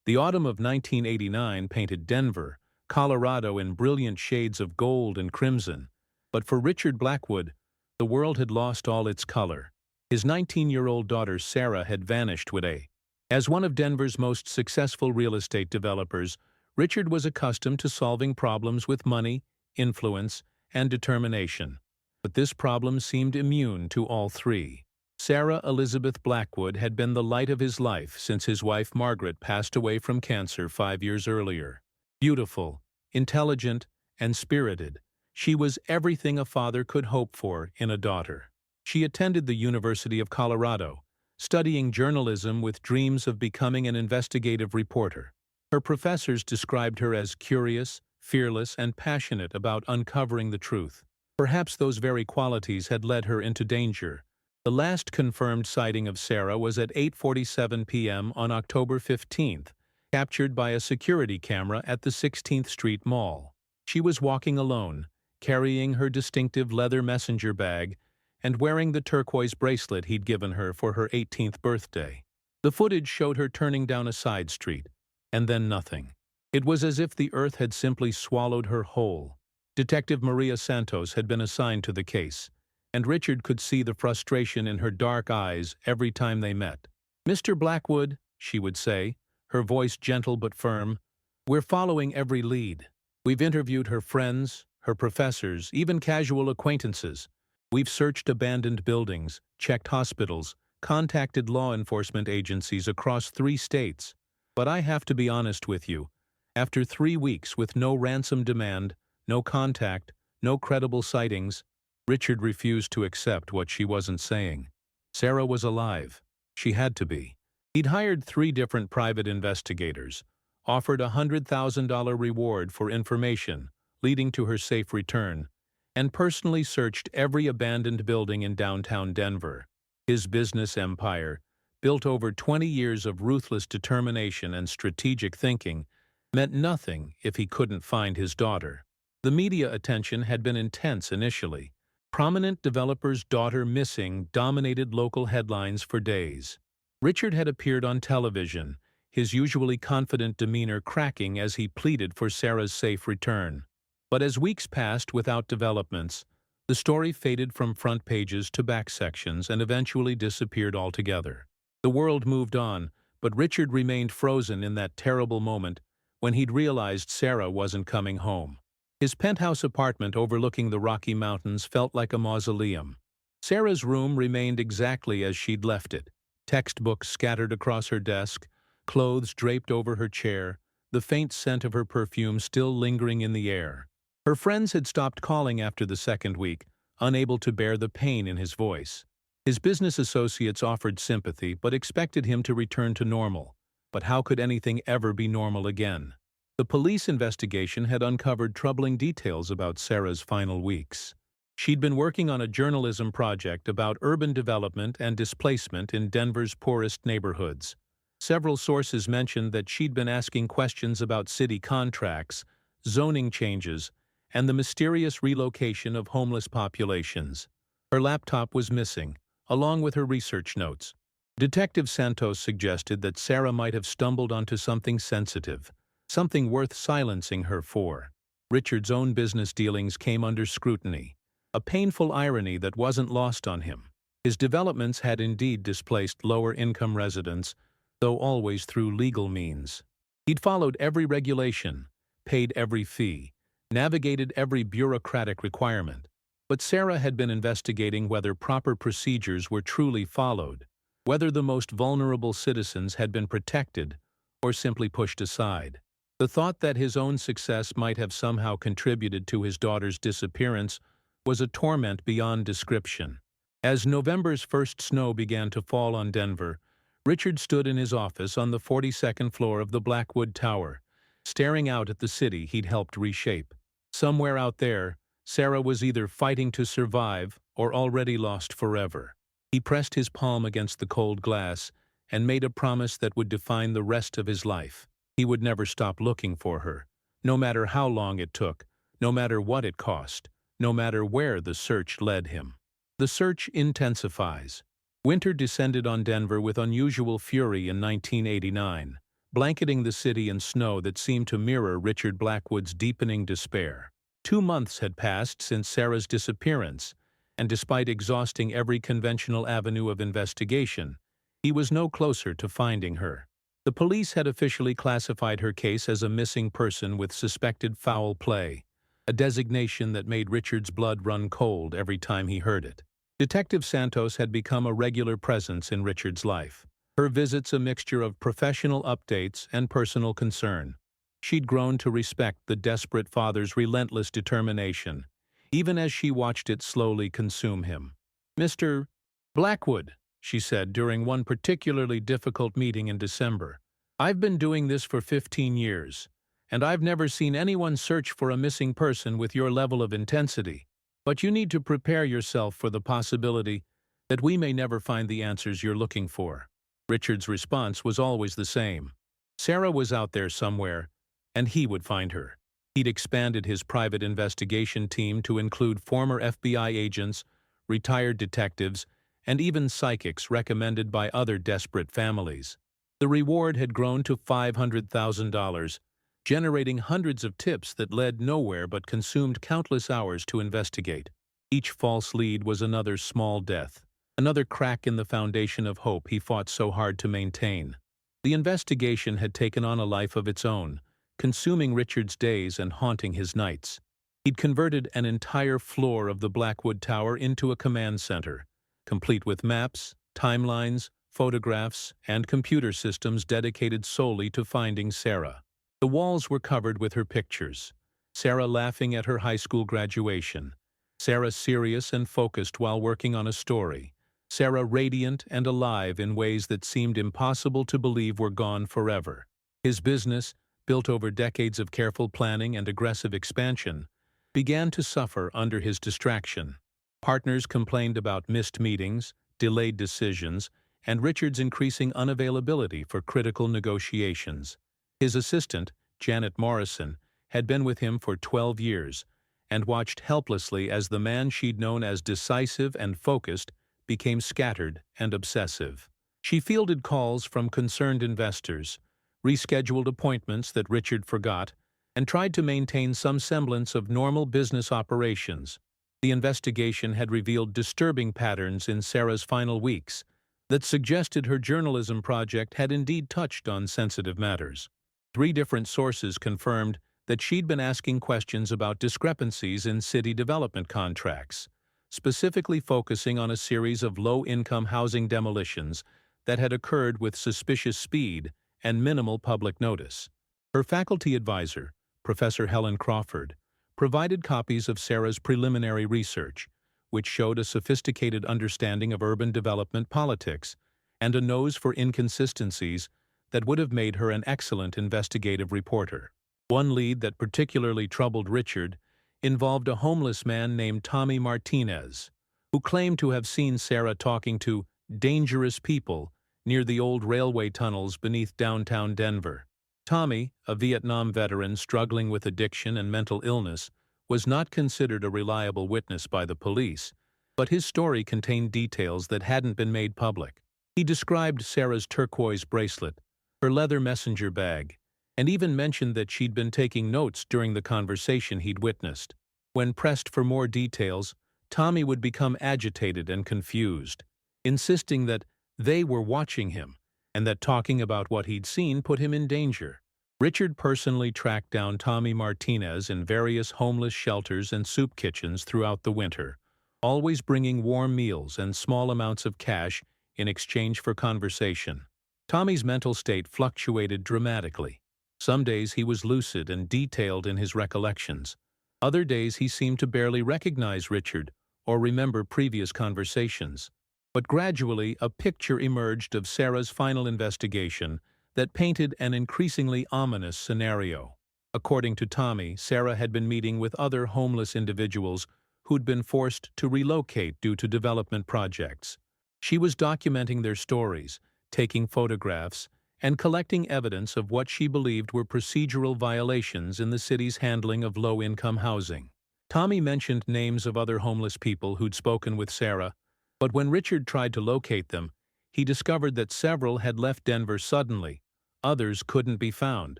The autumn of 1989 painted Denver, Colorado in brilliant shades of gold and crimson. But for Richard Blackwood, the world had lost all its color. His 19-year-old daughter Sarah had vanished with a. As one of Denver's most successful real estate developers, Richard was accustomed to solving problems with money, influence, and determination. But this problem seemed immune to all three. Sarah Elizabeth Blackwood had been the light of his life since his wife Margaret passed away from cancer 5 years earlier. Beautiful, intelligent, and spirited, she was everything a father could hope for in a daughter. She attended the University of Colorado, studying journalism with dreams of becoming an investigative reporter. Her professors described her as curious, fearless, and passionate about uncovering the truth. Perhaps those very qualities had led her into danger. The last confirmed sighting of Sarah was at 8:47 p.m. on October 15th, captured by a security camera at the 16th Street Mall. She was walking alone, carrying her distinctive leather messenger bag and wearing the turquoise bracelet he'd given her for her 18th birthday. The footage showed her turning down a side street, and then nothing. It was as if the earth had simply swallowed her whole. Detective Maria Santos had been assigned to the case, and Richard could see the frustration in her dark eyes every time they met. "Mr. Blackwood," she would say, her voice gentle but firm, "we're following every lead. We've interviewed her friends, her professors, even casual acquaintances. We've searched abandoned buildings, checked hospitals, contacted law enforcement agencies across 3 states. But I have to be honest with you. After 3 weeks with no ransom demand, no contact, no credible sightings," Richard refused to accept what she wasn't saying. Sarah was alive. She had to be. He'd hired 3 different private investigators, offered a $100,000 reward for information leading to her safe return, and personally searched every abandoned building in downtown Denver. His business empire, built over 20 years of ruthless determination and strategic thinking, meant nothing if he couldn't find his daughter. The media attention had been intense initially. Prominent developer's daughter missing dominated local headlines for days. Richard had appeared on television, his usually confident demeanor cracking as he pleaded for Sarah's safe return. But as weeks passed without developments, the story faded from front pages to back sections and eventually disappeared altogether. The world moved on, but Richard remained frozen in that terrible moment when he'd realized Sarah wasn't coming home. His penthouse apartment overlooking the Rocky Mountains felt like a mausoleum. Sarah's room remained exactly as she'd left it. Textbooks scattered across her desk, clothes draped over her chair, the faint scent of her perfume still lingering in the air. Her friends had stopped calling after the second week, unable to bear the pain in his voice. His business associates offered sympathy but expected him to return to normal. But how could anything ever be normal again? The police investigation had uncovered troubling details about Sarah's final weeks. She'd been working on a journalism project about urban development and displacement in Denver's poorest neighborhoods. Several sources mentioned that she'd been asking questions about city contracts, zoning changes, and the mysterious relocation of homeless populations. Her laptop was missing, along with her research notes. Detective Santos suggested that Sarah might have stumbled onto something sensitive, something worth silencing her for. Richard's own business dealings came under scrutiny, a painful irony that wasn't lost on him. His developments had indeed displaced lower-income residents, though always through legal means. He'd followed every regulation, paid every fee, navigated every bureaucratic requirement. But Sarah had been investigating whether proper procedures were truly followed, whether the most vulnerable citizens had been protected or simply pushed aside. The thought that his own success might have somehow contributed to his daughter's disappearance was a torment beyond description. As November's first snow began to fall on Denver, Richard stood in his office on the 42nd floor of the Blackwood Tower, staring out at the city he'd helped reshape. Somewhere out there, Sarah was either fighting to survive or already lost forever. He pressed his palm against the cold glass and made a promise that would define the rest of his life. He would never stop looking for her, no matter how long it took, no matter what it cost, no matter where the search led him. The search intensifies. Winter descended on Denver with unusual fury in 1989. blanketing the city in snow that seemed to mirror Richard Blackwood's deepening despair. 2 months had passed since Sarah's disappearance, and despite exhausting every conventional avenue of investigation, he was no closer to finding her. The police had officially classified her case as a missing person with suspected foul play, a designation that made Richard's blood run cold every time he heard it. Detective Santos had become a regular presence in Richard's life, her visits a mixture of professional updates and personal concern. She'd grown to respect the desperate father's relentless determination, even as she watched it slowly consume him. "Mr. Blackwood," she said during one particularly difficult meeting in December, "I've been doing this for 15 years, and I've never seen anyone search for a missing person with your level of intensity. But you need to prepare yourself for the possibility that we may never find the answers you're looking for." Richard's response was always the same. Sarah was out there somewhere, and he would find her. He'd expanded his private investigation team to include former FBI agents, retired detectives, and even psychics recommended by other desperate families. The reward had grown to $500,000, generating hundreds of tips that led nowhere but consumed countless hours to investigate. Each false lead was another small death, another crack in the foundation of hope he fought so hard to maintain. The investigation had taken on a life of its own, consuming Richard's days and haunting his nights. He'd converted an entire floor of the Blackwood Tower into a command center, complete with maps, timelines, photographs, and computer systems dedicated solely to finding Sarah. The walls were covered with her pictures. Sarah laughing at her high school graduation. Sarah serious and focused while working on a story. Sarah radiant and alive in ways that seemed impossible to believe were gone forever. His business, built over decades of careful planning and aggressive expansion, began to suffer under his distraction. Partners complained about missed meetings, delayed decisions, and Richard's increasing unavailability for critical negotiations. His assistant, Janet Morrison, had been with him for 12 years and watched helplessly as the man she'd known as decisive and focused became scattered and obsessive. She fielded calls from concerned investors, rescheduled appointments that Richard forgot, and tried to maintain some semblance of normal business operations. The investigation had revealed disturbing patterns in Sarah's final weeks that suggested her journalism project had indeed touched on sensitive matters. 3 different sources confirmed that she'd been asking questions about discrepancies in city development contracts, specifically focusing on a series of low-income housing demolitions that had occurred with suspicious speed and minimal public notice. Her faculty advisor, Professor Helen Crawford, provided copies of Sarah's preliminary research, which showed a sophisticated understanding of urban development politics and a nose for inconsistencies that would have made her an excellent investigative reporter. One lead that particularly troubled Richard involved a homeless man named Tommy Martinez, who claimed to have seen Sarah talking to dangerous people near the old railway tunnels beneath downtown Denver. Tommy, a Vietnam veteran struggling with addiction and mental illness, was not considered a reliable witness by the police, but his story contained details that hadn't been made public. He described Sarah's turquoise bracelet, her leather messenger bag, and even mentioned that she'd been taking notes during the conversation he'd witnessed. When pressed for more details, Tommy would become agitated and confused, insisting that they were watching him and that talking about what he'd seen put him in danger. Richard personally tracked down Tommy Martinez in various homeless shelters and soup kitchens throughout the winter, always bringing warm meals and small amounts of cash in exchange for conversation. Tommy's mental state fluctuated dramatically. Some days he was lucid and detailed in his recollections. Other days he seemed to barely recognize Richard or remember previous conversations. But gradually a picture emerged of Sarah's final investigation that painted an increasingly ominous scenario. According to Tommy, Sarah had been meeting with other homeless individuals who'd been forced to relocate due to development projects. She was documenting their stories, taking photographs, and collecting evidence of what she believed were procedural violations in the city's handling of low-income housing. Tommy mentioned names of other homeless people who'd spoken with Sarah, but when Richard tried to locate them, he discovered that several had left Denver suddenly, Others couldn't be found,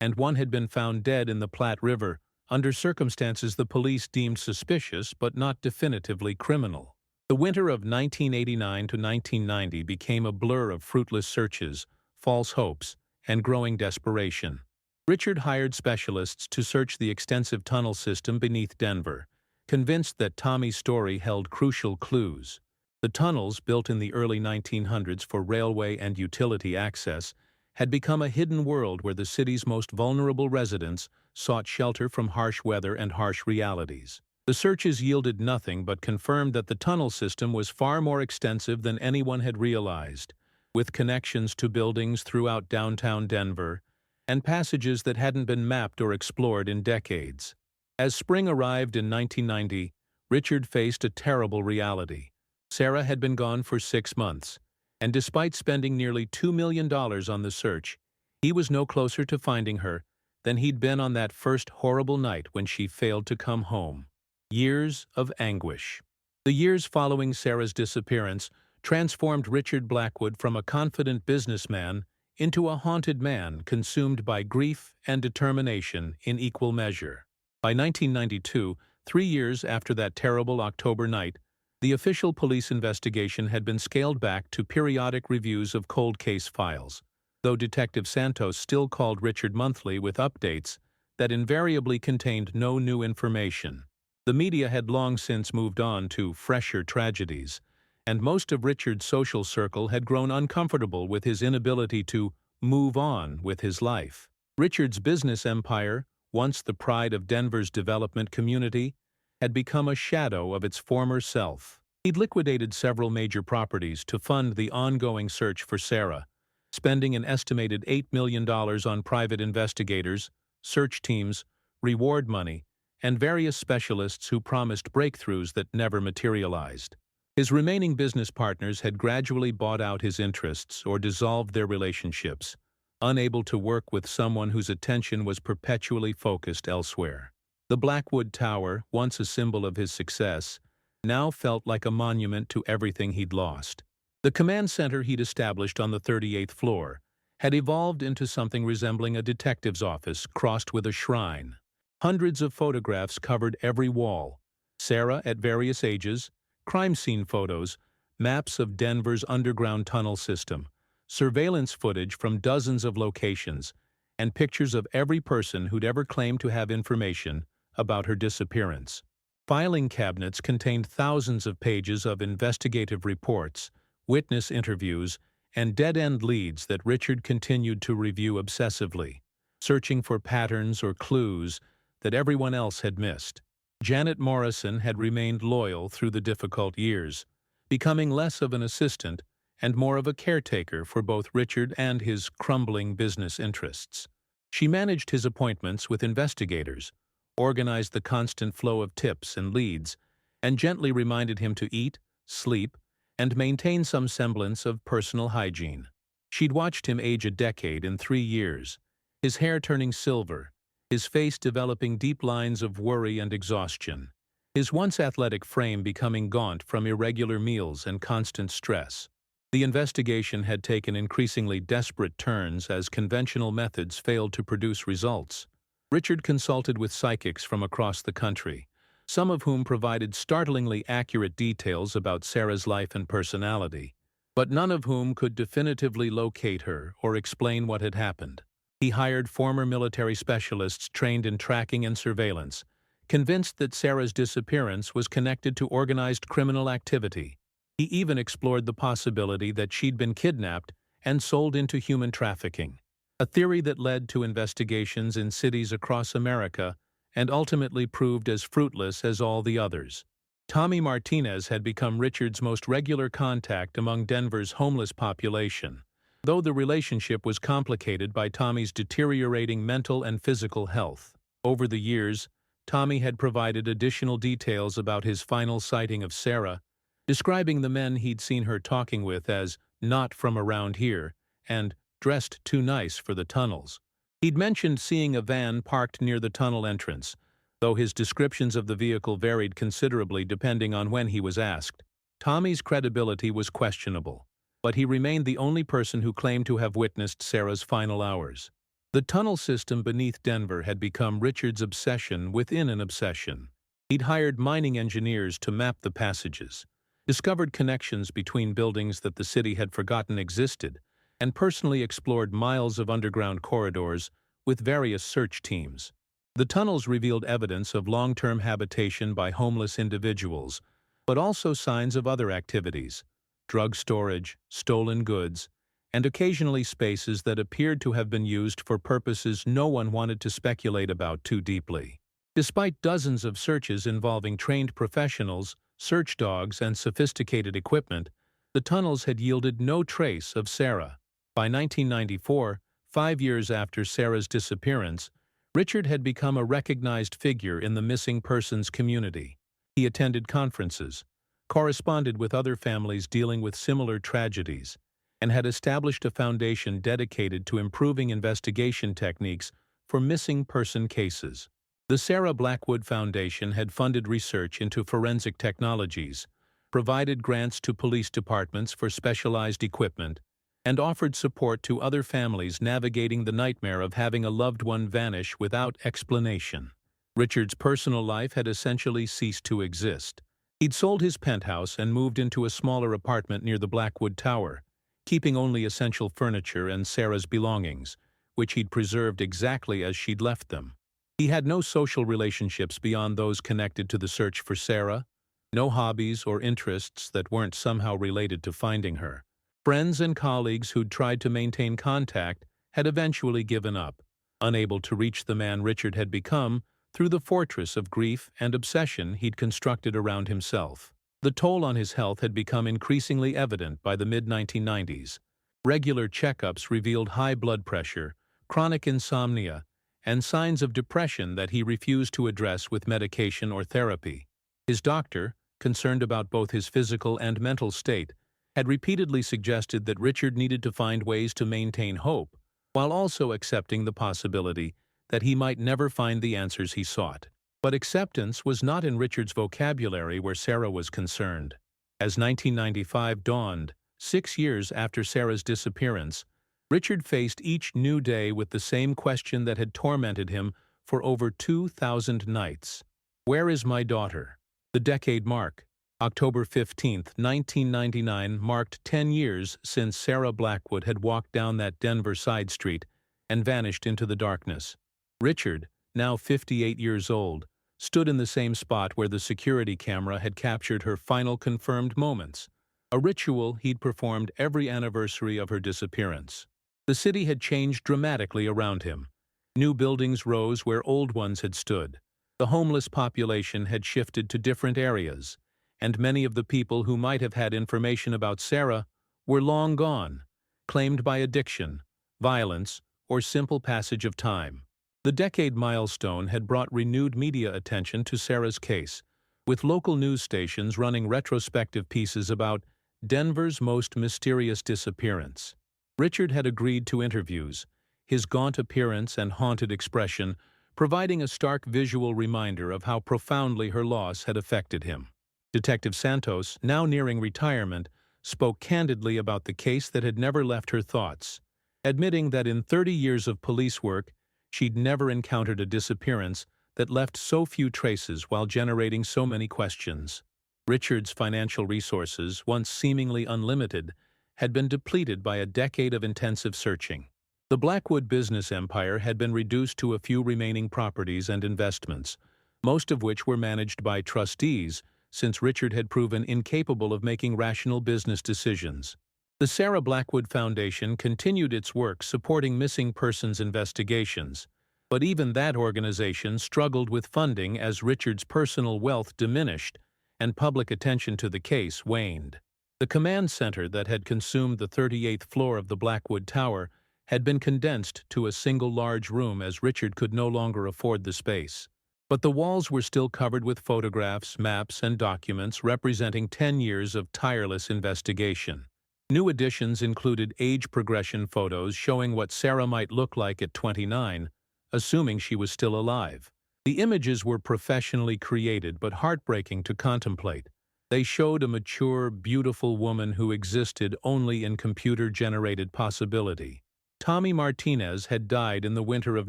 and one had been found dead in the Platte River under circumstances the police deemed suspicious but not definitively criminal. The winter of 1989 to 1990 became a blur of fruitless searches, false hopes, and growing desperation. Richard hired specialists to search the extensive tunnel system beneath Denver, convinced that Tommy's story held crucial clues. The tunnels, built in the early 1900s for railway and utility access, had become a hidden world where the city's most vulnerable residents sought shelter from harsh weather and harsh realities. The searches yielded nothing but confirmed that the tunnel system was far more extensive than anyone had realized, with connections to buildings throughout downtown Denver and passages that hadn't been mapped or explored in decades. As spring arrived in 1990, Richard faced a terrible reality. Sarah had been gone for 6 months, and despite spending nearly $2 million on the search, he was no closer to finding her than he'd been on that first horrible night when she failed to come home. Years of anguish. The years following Sarah's disappearance transformed Richard Blackwood from a confident businessman into a haunted man consumed by grief and determination in equal measure. By 1992, 3 years after that terrible October night, the official police investigation had been scaled back to periodic reviews of cold case files, though Detective Santos still called Richard monthly with updates that invariably contained no new information. The media had long since moved on to fresher tragedies, and most of Richard's social circle had grown uncomfortable with his inability to move on with his life. Richard's business empire, once the pride of Denver's development community, had become a shadow of its former self. He'd liquidated several major properties to fund the ongoing search for Sarah, spending an estimated $8 million on private investigators, search teams, reward money, and various specialists who promised breakthroughs that never materialized. His remaining business partners had gradually bought out his interests or dissolved their relationships, unable to work with someone whose attention was perpetually focused elsewhere. The Blackwood Tower, once a symbol of his success, now felt like a monument to everything he'd lost. The command center he'd established on the 38th floor had evolved into something resembling a detective's office crossed with a shrine. Hundreds of photographs covered every wall: Sarah at various ages, crime scene photos, maps of Denver's underground tunnel system, surveillance footage from dozens of locations, and pictures of every person who'd ever claimed to have information about her disappearance. Filing cabinets contained thousands of pages of investigative reports, witness interviews, and dead-end leads that Richard continued to review obsessively, searching for patterns or clues that everyone else had missed. Janet Morrison had remained loyal through the difficult years, becoming less of an assistant and more of a caretaker for both Richard and his crumbling business interests. She managed his appointments with investigators, organized the constant flow of tips and leads, and gently reminded him to eat, sleep, and maintain some semblance of personal hygiene. She'd watched him age a decade in 3 years, his hair turning silver, his face developing deep lines of worry and exhaustion, his once athletic frame becoming gaunt from irregular meals and constant stress. The investigation had taken increasingly desperate turns as conventional methods failed to produce results. Richard consulted with psychics from across the country, some of whom provided startlingly accurate details about Sarah's life and personality, but none of whom could definitively locate her or explain what had happened. He hired former military specialists trained in tracking and surveillance, convinced that Sarah's disappearance was connected to organized criminal activity. He even explored the possibility that she'd been kidnapped and sold into human trafficking, a theory that led to investigations in cities across America and ultimately proved as fruitless as all the others. Tommy Martinez had become Richard's most regular contact among Denver's homeless population, though the relationship was complicated by Tommy's deteriorating mental and physical health. Over the years, Tommy had provided additional details about his final sighting of Sarah, describing the men he'd seen her talking with as not from around here and dressed too nice for the tunnels. He'd mentioned seeing a van parked near the tunnel entrance, though his descriptions of the vehicle varied considerably depending on when he was asked. Tommy's credibility was questionable, but he remained the only person who claimed to have witnessed Sarah's final hours. The tunnel system beneath Denver had become Richard's obsession within an obsession. He'd hired mining engineers to map the passages, discovered connections between buildings that the city had forgotten existed, and personally explored miles of underground corridors with various search teams. The tunnels revealed evidence of long-term habitation by homeless individuals, but also signs of other activities: drug storage, stolen goods, and occasionally spaces that appeared to have been used for purposes no one wanted to speculate about too deeply. Despite dozens of searches involving trained professionals, search dogs, and sophisticated equipment, the tunnels had yielded no trace of Sarah. By 1994, 5 years after Sarah's disappearance, Richard had become a recognized figure in the missing persons community. He attended conferences, corresponded with other families dealing with similar tragedies, and had established a foundation dedicated to improving investigation techniques for missing person cases. The Sarah Blackwood Foundation had funded research into forensic technologies, provided grants to police departments for specialized equipment, and offered support to other families navigating the nightmare of having a loved one vanish without explanation. Richard's personal life had essentially ceased to exist. He'd sold his penthouse and moved into a smaller apartment near the Blackwood Tower, keeping only essential furniture and Sarah's belongings, which he'd preserved exactly as she'd left them. He had no social relationships beyond those connected to the search for Sarah, no hobbies or interests that weren't somehow related to finding her. Friends and colleagues who'd tried to maintain contact had eventually given up, unable to reach the man Richard had become through the fortress of grief and obsession he'd constructed around himself. The toll on his health had become increasingly evident by the mid-1990s. Regular checkups revealed high blood pressure, chronic insomnia, and signs of depression that he refused to address with medication or therapy. His doctor, concerned about both his physical and mental state, had repeatedly suggested that Richard needed to find ways to maintain hope, while also accepting the possibility that he might never find the answers he sought. But acceptance was not in Richard's vocabulary where Sarah was concerned. As 1995 dawned, 6 years after Sarah's disappearance, Richard faced each new day with the same question that had tormented him for over 2,000 nights. Where is my daughter? The decade mark, October 15, 1999, marked 10 years since Sarah Blackwood had walked down that Denver side street and vanished into the darkness. Richard, now 58 years old, stood in the same spot where the security camera had captured her final confirmed moments, a ritual he'd performed every anniversary of her disappearance. The city had changed dramatically around him. New buildings rose where old ones had stood. The homeless population had shifted to different areas, and many of the people who might have had information about Sarah were long gone, claimed by addiction, violence, or simple passage of time. The decade milestone had brought renewed media attention to Sarah's case, with local news stations running retrospective pieces about Denver's most mysterious disappearance. Richard had agreed to interviews, his gaunt appearance and haunted expression providing a stark visual reminder of how profoundly her loss had affected him. Detective Santos, now nearing retirement, spoke candidly about the case that had never left her thoughts, admitting that in 30 years of police work, she'd never encountered a disappearance that left so few traces while generating so many questions. Richard's financial resources, once seemingly unlimited, had been depleted by a decade of intensive searching. The Blackwood business empire had been reduced to a few remaining properties and investments, most of which were managed by trustees, since Richard had proven incapable of making rational business decisions. The Sarah Blackwood Foundation continued its work supporting missing persons investigations, but even that organization struggled with funding as Richard's personal wealth diminished and public attention to the case waned. The command center that had consumed the 38th floor of the Blackwood Tower had been condensed to a single large room as Richard could no longer afford the space. But the walls were still covered with photographs, maps, and documents representing 10 years of tireless investigation. New additions included age progression photos showing what Sarah might look like at 29, assuming she was still alive. The images were professionally created but heartbreaking to contemplate. They showed a mature, beautiful woman who existed only in computer-generated possibility. Tommy Martinez had died in the winter of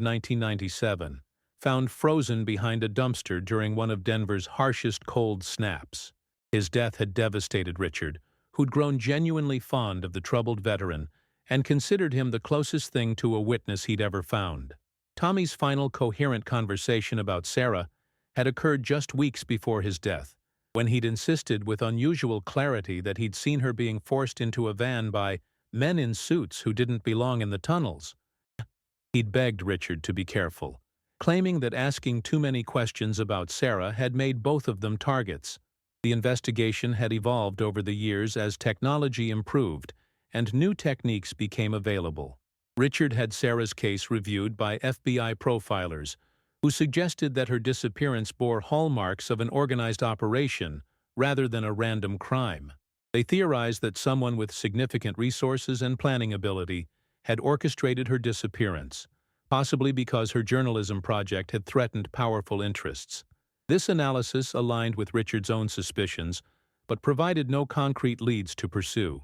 1997, found frozen behind a dumpster during one of Denver's harshest cold snaps. His death had devastated Richard, who'd grown genuinely fond of the troubled veteran and considered him the closest thing to a witness he'd ever found. Tommy's final coherent conversation about Sarah had occurred just weeks before his death, when he'd insisted with unusual clarity that he'd seen her being forced into a van by men in suits who didn't belong in the tunnels. He'd begged Richard to be careful, claiming that asking too many questions about Sarah had made both of them targets. The investigation had evolved over the years as technology improved and new techniques became available. Richard had Sarah's case reviewed by FBI profilers, who suggested that her disappearance bore hallmarks of an organized operation rather than a random crime. They theorized that someone with significant resources and planning ability had orchestrated her disappearance, possibly because her journalism project had threatened powerful interests. This analysis aligned with Richard's own suspicions, but provided no concrete leads to pursue.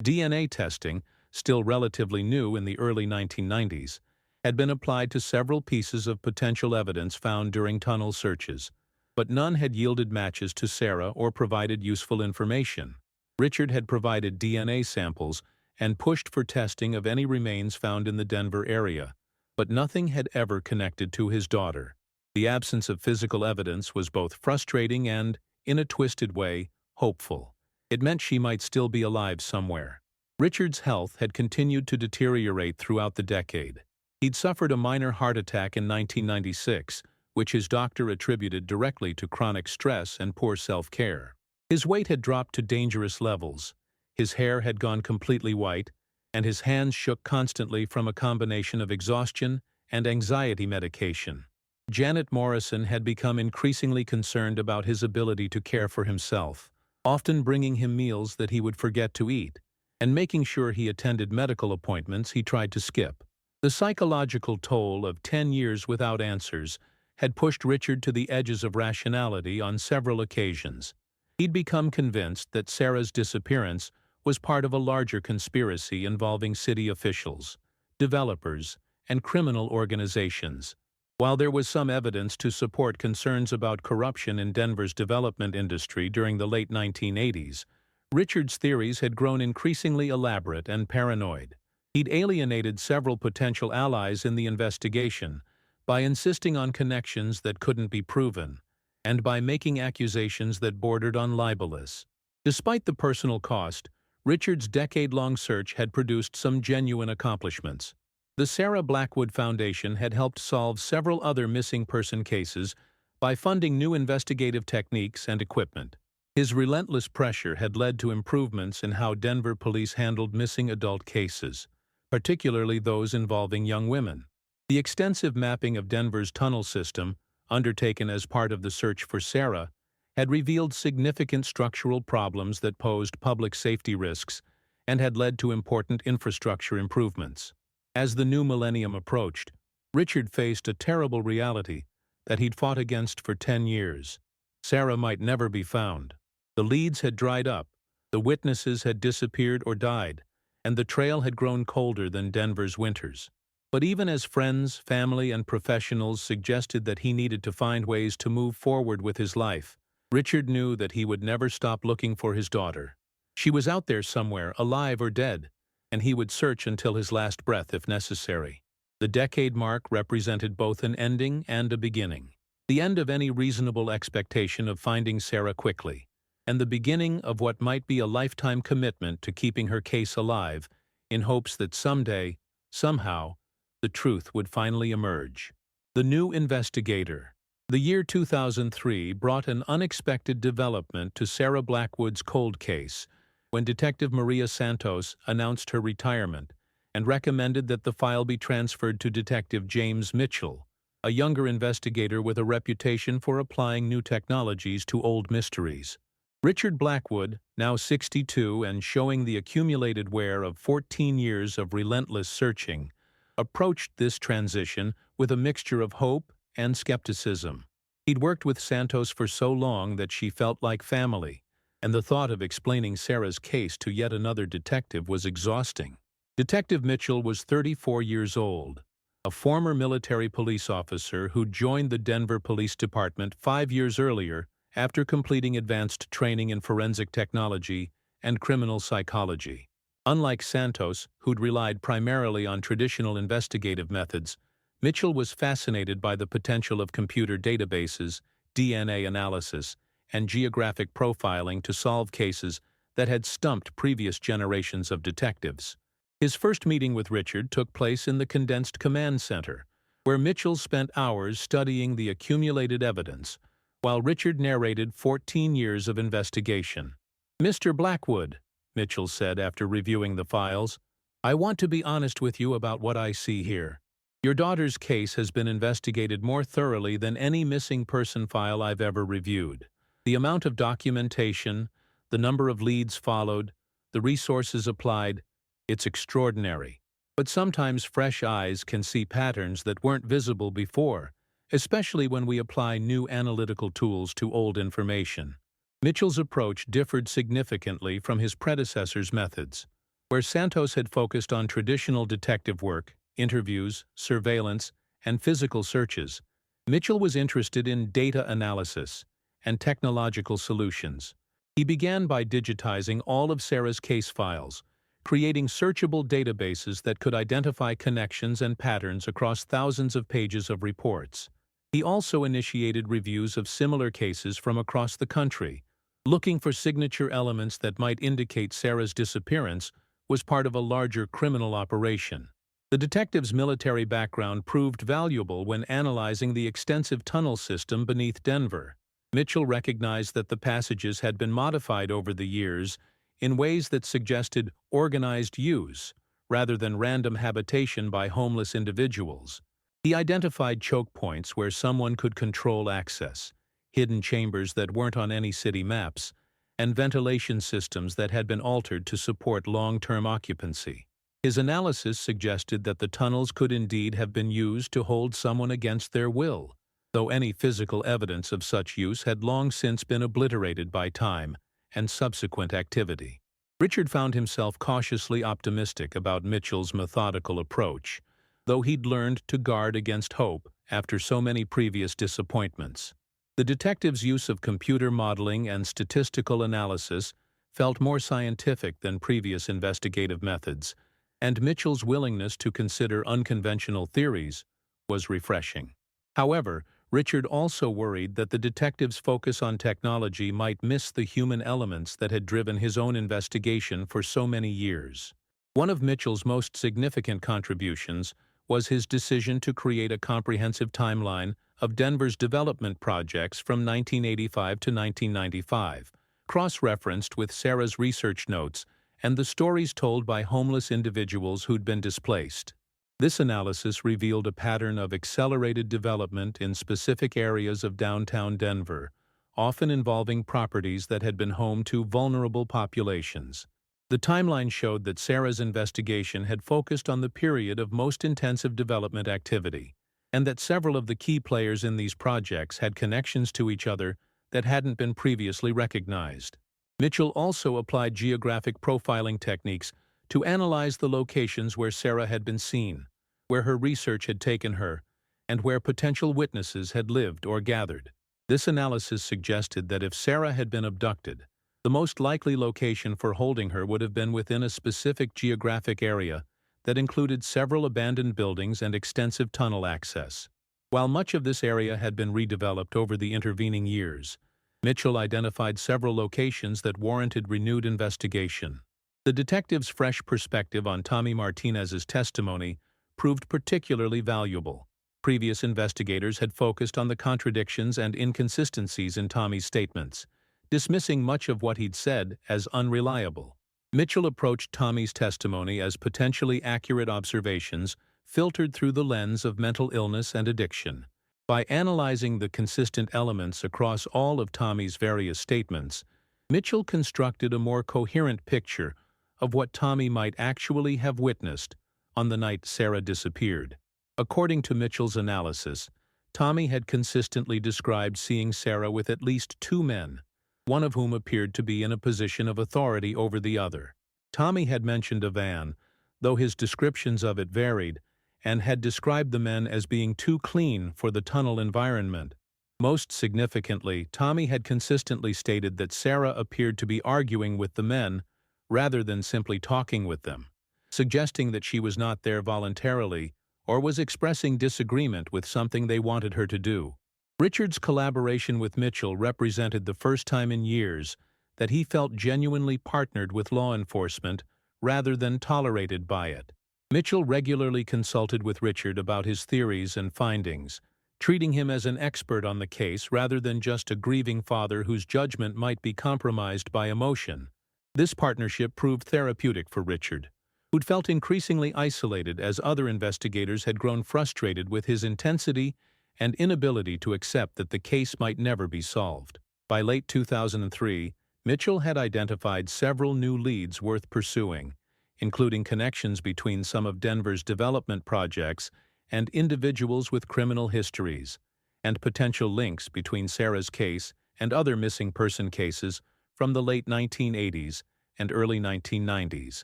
DNA testing, still relatively new in the early 1990s, had been applied to several pieces of potential evidence found during tunnel searches, but none had yielded matches to Sarah or provided useful information. Richard had provided DNA samples and pushed for testing of any remains found in the Denver area, but nothing had ever connected to his daughter. The absence of physical evidence was both frustrating and, in a twisted way, hopeful. It meant she might still be alive somewhere. Richard's health had continued to deteriorate throughout the decade. He'd suffered a minor heart attack in 1996, which his doctor attributed directly to chronic stress and poor self-care. His weight had dropped to dangerous levels, his hair had gone completely white, and his hands shook constantly from a combination of exhaustion and anxiety medication. Janet Morrison had become increasingly concerned about his ability to care for himself, often bringing him meals that he would forget to eat, and making sure he attended medical appointments he tried to skip. The psychological toll of 10 years without answers had pushed Richard to the edges of rationality on several occasions. He'd become convinced that Sarah's disappearance was part of a larger conspiracy involving city officials, developers, and criminal organizations. While there was some evidence to support concerns about corruption in Denver's development industry during the late 1980s, Richard's theories had grown increasingly elaborate and paranoid. He'd alienated several potential allies in the investigation by insisting on connections that couldn't be proven, and by making accusations that bordered on libelous. Despite the personal cost, Richard's decade-long search had produced some genuine accomplishments. The Sarah Blackwood Foundation had helped solve several other missing person cases by funding new investigative techniques and equipment. His relentless pressure had led to improvements in how Denver police handled missing adult cases, particularly those involving young women. The extensive mapping of Denver's tunnel system, undertaken as part of the search for Sarah, had revealed significant structural problems that posed public safety risks and had led to important infrastructure improvements. As the new millennium approached, Richard faced a terrible reality that he'd fought against for 10 years. Sarah might never be found. The leads had dried up, the witnesses had disappeared or died, and the trail had grown colder than Denver's winters. But even as friends, family, and professionals suggested that he needed to find ways to move forward with his life, Richard knew that he would never stop looking for his daughter. She was out there somewhere, alive or dead, and he would search until his last breath if necessary. The decade mark represented both an ending and a beginning. The end of any reasonable expectation of finding Sarah quickly, and the beginning of what might be a lifetime commitment to keeping her case alive in hopes that someday, somehow, the truth would finally emerge. The New Investigator. The year 2003 brought an unexpected development to Sarah Blackwood's cold case when Detective Maria Santos announced her retirement and recommended that the file be transferred to Detective James Mitchell, a younger investigator with a reputation for applying new technologies to old mysteries. Richard Blackwood, now 62 and showing the accumulated wear of 14 years of relentless searching, approached this transition with a mixture of hope and skepticism. He'd worked with Santos for so long that she felt like family, and the thought of explaining Sarah's case to yet another detective was exhausting. Detective Mitchell was 34 years old, a former military police officer who joined the Denver Police Department 5 years earlier after completing advanced training in forensic technology and criminal psychology. Unlike Santos, who'd relied primarily on traditional investigative methods, Mitchell was fascinated by the potential of computer databases, DNA analysis, and geographic profiling to solve cases that had stumped previous generations of detectives. His first meeting with Richard took place in the Condensed Command Center, where Mitchell spent hours studying the accumulated evidence, while Richard narrated 14 years of investigation. "Mr. Blackwood," Mitchell said after reviewing the files, "I want to be honest with you about what I see here. Your daughter's case has been investigated more thoroughly than any missing person file I've ever reviewed. The amount of documentation, the number of leads followed, the resources applied, it's extraordinary. But sometimes fresh eyes can see patterns that weren't visible before, especially when we apply new analytical tools to old information." Mitchell's approach differed significantly from his predecessor's methods. Where Santos had focused on traditional detective work, interviews, surveillance, and physical searches, Mitchell was interested in data analysis and technological solutions. He began by digitizing all of Sarah's case files, creating searchable databases that could identify connections and patterns across thousands of pages of reports. He also initiated reviews of similar cases from across the country, looking for signature elements that might indicate Sarah's disappearance was part of a larger criminal operation. The detective's military background proved valuable when analyzing the extensive tunnel system beneath Denver. Mitchell recognized that the passages had been modified over the years in ways that suggested organized use rather than random habitation by homeless individuals. He identified choke points where someone could control access, hidden chambers that weren't on any city maps, and ventilation systems that had been altered to support long-term occupancy. His analysis suggested that the tunnels could indeed have been used to hold someone against their will, though any physical evidence of such use had long since been obliterated by time and subsequent activity. Richard found himself cautiously optimistic about Mitchell's methodical approach, though he'd learned to guard against hope after so many previous disappointments. The detective's use of computer modeling and statistical analysis felt more scientific than previous investigative methods, and Mitchell's willingness to consider unconventional theories was refreshing. However, Richard also worried that the detective's focus on technology might miss the human elements that had driven his own investigation for so many years. One of Mitchell's most significant contributions was his decision to create a comprehensive timeline of Denver's development projects from 1985 to 1995, cross-referenced with Sarah's research notes and the stories told by homeless individuals who'd been displaced. This analysis revealed a pattern of accelerated development in specific areas of downtown Denver, often involving properties that had been home to vulnerable populations. The timeline showed that Sarah's investigation had focused on the period of most intensive development activity, and that several of the key players in these projects had connections to each other that hadn't been previously recognized. Mitchell also applied geographic profiling techniques to analyze the locations where Sarah had been seen, where her research had taken her, and where potential witnesses had lived or gathered. This analysis suggested that if Sarah had been abducted, the most likely location for holding her would have been within a specific geographic area that included several abandoned buildings and extensive tunnel access. While much of this area had been redeveloped over the intervening years, Mitchell identified several locations that warranted renewed investigation. The detective's fresh perspective on Tommy Martinez's testimony proved particularly valuable. Previous investigators had focused on the contradictions and inconsistencies in Tommy's statements, dismissing much of what he'd said as unreliable. Mitchell approached Tommy's testimony as potentially accurate observations filtered through the lens of mental illness and addiction. By analyzing the consistent elements across all of Tommy's various statements, Mitchell constructed a more coherent picture of what Tommy might actually have witnessed on the night Sarah disappeared. According to Mitchell's analysis, Tommy had consistently described seeing Sarah with at least two men, one of whom appeared to be in a position of authority over the other. Tommy had mentioned a van, though his descriptions of it varied, and had described the men as being too clean for the tunnel environment. Most significantly, Tommy had consistently stated that Sarah appeared to be arguing with the men rather than simply talking with them, suggesting that she was not there voluntarily or was expressing disagreement with something they wanted her to do. Richard's collaboration with Mitchell represented the first time in years that he felt genuinely partnered with law enforcement rather than tolerated by it. Mitchell regularly consulted with Richard about his theories and findings, treating him as an expert on the case rather than just a grieving father whose judgment might be compromised by emotion. This partnership proved therapeutic for Richard, who'd felt increasingly isolated as other investigators had grown frustrated with his intensity and inability to accept that the case might never be solved. By late 2003, Mitchell had identified several new leads worth pursuing, including connections between some of Denver's development projects and individuals with criminal histories, and potential links between Sarah's case and other missing person cases from the late 1980s and early 1990s.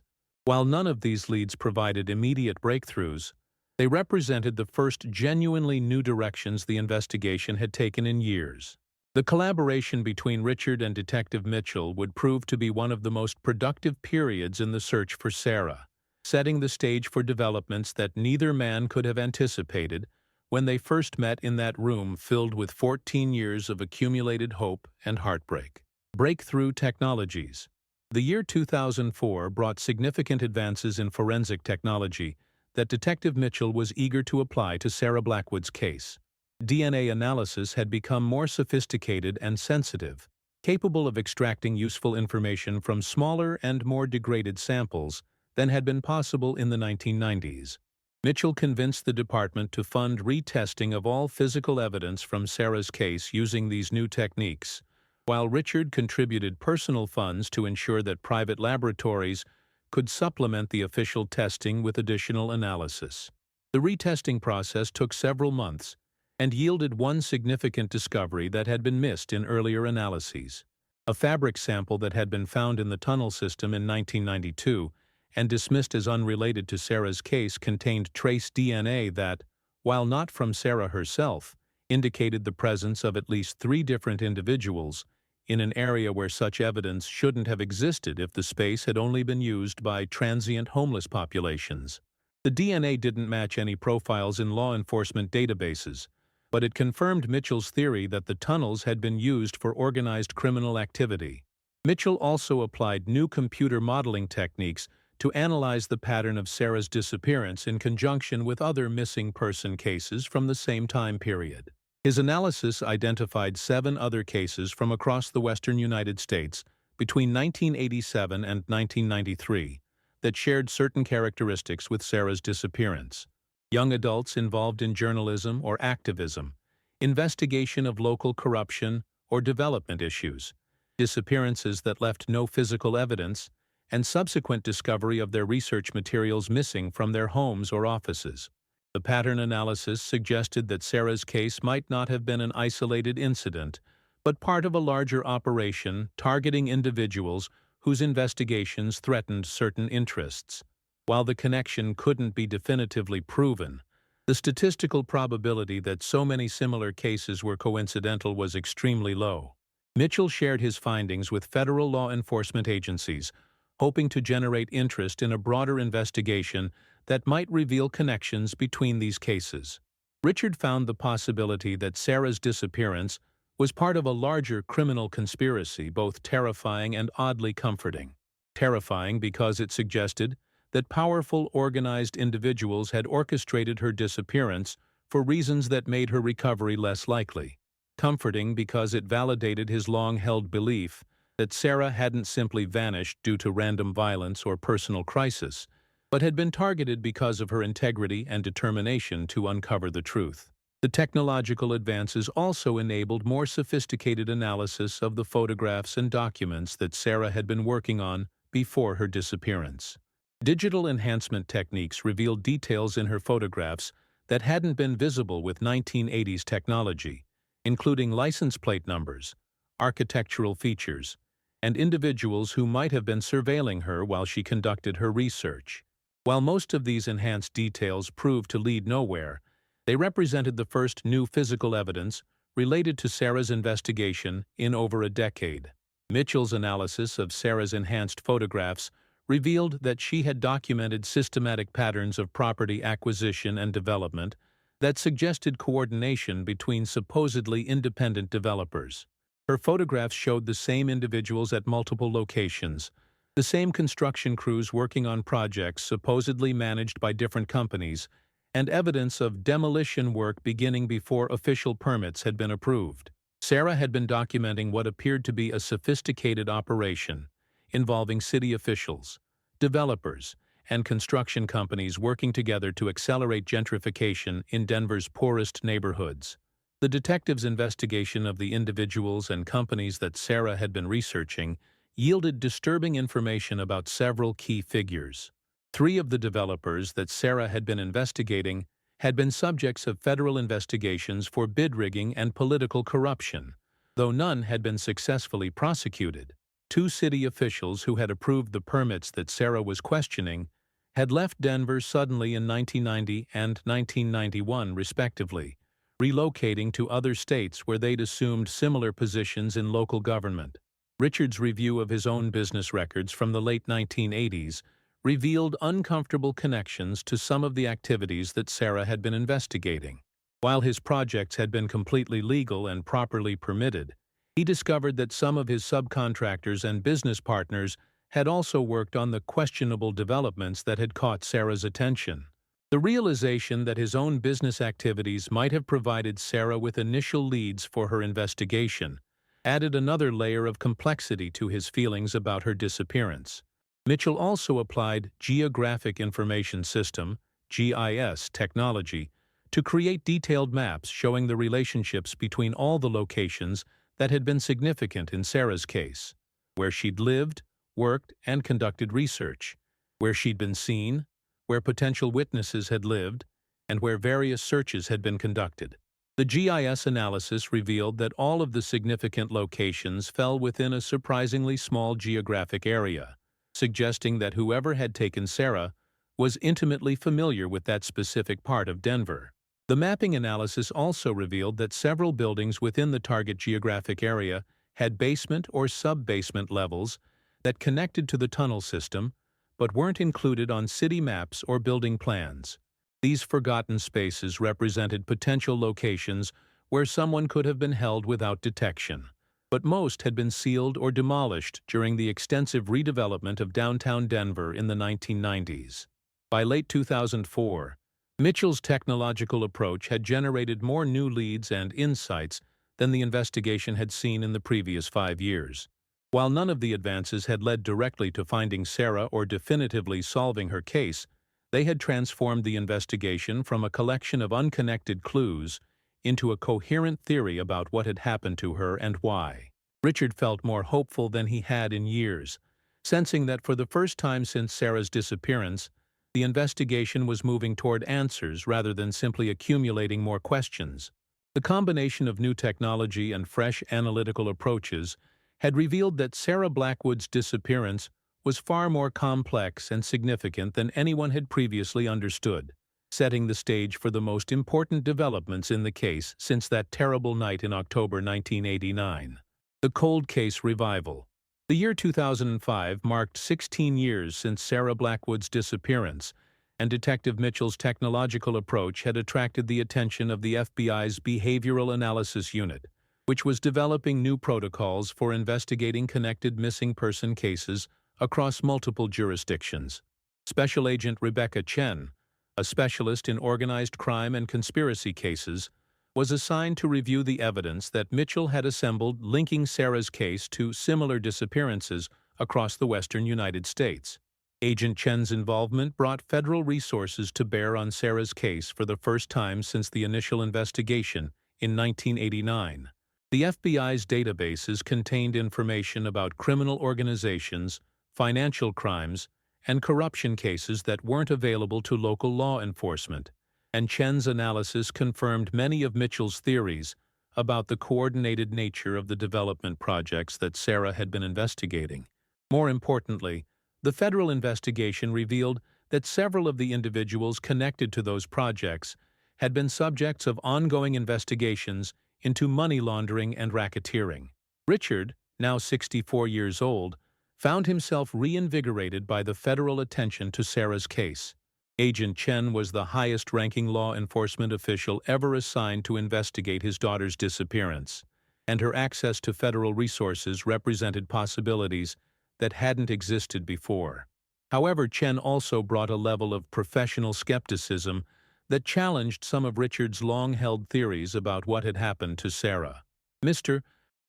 While none of these leads provided immediate breakthroughs, they represented the first genuinely new directions the investigation had taken in years. The collaboration between Richard and Detective Mitchell would prove to be one of the most productive periods in the search for Sarah, setting the stage for developments that neither man could have anticipated when they first met in that room filled with 14 years of accumulated hope and heartbreak. Breakthrough technologies. The year 2004 brought significant advances in forensic technology that Detective Mitchell was eager to apply to Sarah Blackwood's case. DNA analysis had become more sophisticated and sensitive, capable of extracting useful information from smaller and more degraded samples than had been possible in the 1990s. Mitchell convinced the department to fund retesting of all physical evidence from Sarah's case using these new techniques, while Richard contributed personal funds to ensure that private laboratories could supplement the official testing with additional analysis. The retesting process took several months and yielded one significant discovery that had been missed in earlier analyses. A fabric sample that had been found in the tunnel system in 1992 and dismissed as unrelated to Sarah's case contained trace DNA that, while not from Sarah herself, indicated the presence of at least 3 different individuals in an area where such evidence shouldn't have existed if the space had only been used by transient homeless populations. The DNA didn't match any profiles in law enforcement databases, but it confirmed Mitchell's theory that the tunnels had been used for organized criminal activity. Mitchell also applied new computer modeling techniques to analyze the pattern of Sarah's disappearance in conjunction with other missing person cases from the same time period. His analysis identified 7 other cases from across the western United States between 1987 and 1993 that shared certain characteristics with Sarah's disappearance. Young adults involved in journalism or activism, investigation of local corruption or development issues, disappearances that left no physical evidence, and subsequent discovery of their research materials missing from their homes or offices. The pattern analysis suggested that Sarah's case might not have been an isolated incident, but part of a larger operation targeting individuals whose investigations threatened certain interests. While the connection couldn't be definitively proven, the statistical probability that so many similar cases were coincidental was extremely low. Mitchell shared his findings with federal law enforcement agencies, hoping to generate interest in a broader investigation that might reveal connections between these cases. Richard found the possibility that Sarah's disappearance was part of a larger criminal conspiracy both terrifying and oddly comforting. Terrifying because it suggested that powerful, organized individuals had orchestrated her disappearance for reasons that made her recovery less likely. Comforting because it validated his long-held belief that Sarah hadn't simply vanished due to random violence or personal crisis, but had been targeted because of her integrity and determination to uncover the truth. The technological advances also enabled more sophisticated analysis of the photographs and documents that Sarah had been working on before her disappearance. Digital enhancement techniques revealed details in her photographs that hadn't been visible with 1980s technology, including license plate numbers, architectural features, and individuals who might have been surveilling her while she conducted her research. While most of these enhanced details proved to lead nowhere, they represented the first new physical evidence related to Sarah's investigation in over a decade. Mitchell's analysis of Sarah's enhanced photographs revealed that she had documented systematic patterns of property acquisition and development that suggested coordination between supposedly independent developers. Her photographs showed the same individuals at multiple locations, the same construction crews working on projects supposedly managed by different companies, and evidence of demolition work beginning before official permits had been approved. Sarah had been documenting what appeared to be a sophisticated operation involving city officials, developers, and construction companies working together to accelerate gentrification in Denver's poorest neighborhoods. The detectives' investigation of the individuals and companies that Sarah had been researching yielded disturbing information about several key figures. 3 of the developers that Sarah had been investigating had been subjects of federal investigations for bid rigging and political corruption, though none had been successfully prosecuted. 2 city officials who had approved the permits that Sarah was questioning had left Denver suddenly in 1990 and 1991, respectively, relocating to other states where they'd assumed similar positions in local government. Richard's review of his own business records from the late 1980s revealed uncomfortable connections to some of the activities that Sarah had been investigating. While his projects had been completely legal and properly permitted, he discovered that some of his subcontractors and business partners had also worked on the questionable developments that had caught Sarah's attention. The realization that his own business activities might have provided Sarah with initial leads for her investigation added another layer of complexity to his feelings about her disappearance. Mitchell also applied Geographic Information System (GIS) technology to create detailed maps showing the relationships between all the locations that had been significant in Sarah's case: where she'd lived, worked, and conducted research, where she'd been seen, where potential witnesses had lived, and where various searches had been conducted. The GIS analysis revealed that all of the significant locations fell within a surprisingly small geographic area, suggesting that whoever had taken Sarah was intimately familiar with that specific part of Denver. The mapping analysis also revealed that several buildings within the target geographic area had basement or sub-basement levels that connected to the tunnel system, but weren't included on city maps or building plans. These forgotten spaces represented potential locations where someone could have been held without detection, but most had been sealed or demolished during the extensive redevelopment of downtown Denver in the 1990s. By late 2004, Mitchell's technological approach had generated more new leads and insights than the investigation had seen in the previous 5 years. While none of the advances had led directly to finding Sarah or definitively solving her case, they had transformed the investigation from a collection of unconnected clues into a coherent theory about what had happened to her and why. Richard felt more hopeful than he had in years, sensing that for the first time since Sarah's disappearance, the investigation was moving toward answers rather than simply accumulating more questions. The combination of new technology and fresh analytical approaches had revealed that Sarah Blackwood's disappearance was far more complex and significant than anyone had previously understood, setting the stage for the most important developments in the case since that terrible night in October 1989. The Cold Case Revival. The year 2005 marked 16 years since Sarah Blackwood's disappearance, and Detective Mitchell's technological approach had attracted the attention of the FBI's Behavioral Analysis Unit, which was developing new protocols for investigating connected missing person cases across multiple jurisdictions. Special Agent Rebecca Chen, a specialist in organized crime and conspiracy cases, was assigned to review the evidence that Mitchell had assembled linking Sarah's case to similar disappearances across the western United States. Agent Chen's involvement brought federal resources to bear on Sarah's case for the first time since the initial investigation in 1989. The FBI's databases contained information about criminal organizations, financial crimes, and corruption cases that weren't available to local law enforcement, and Chen's analysis confirmed many of Mitchell's theories about the coordinated nature of the development projects that Sarah had been investigating. More importantly, the federal investigation revealed that several of the individuals connected to those projects had been subjects of ongoing investigations into money laundering and racketeering. Richard, now 64 years old, found himself reinvigorated by the federal attention to Sarah's case. Agent Chen was the highest-ranking law enforcement official ever assigned to investigate his daughter's disappearance, and her access to federal resources represented possibilities that hadn't existed before. However, Chen also brought a level of professional skepticism that challenged some of Richard's long-held theories about what had happened to Sarah. "Mr.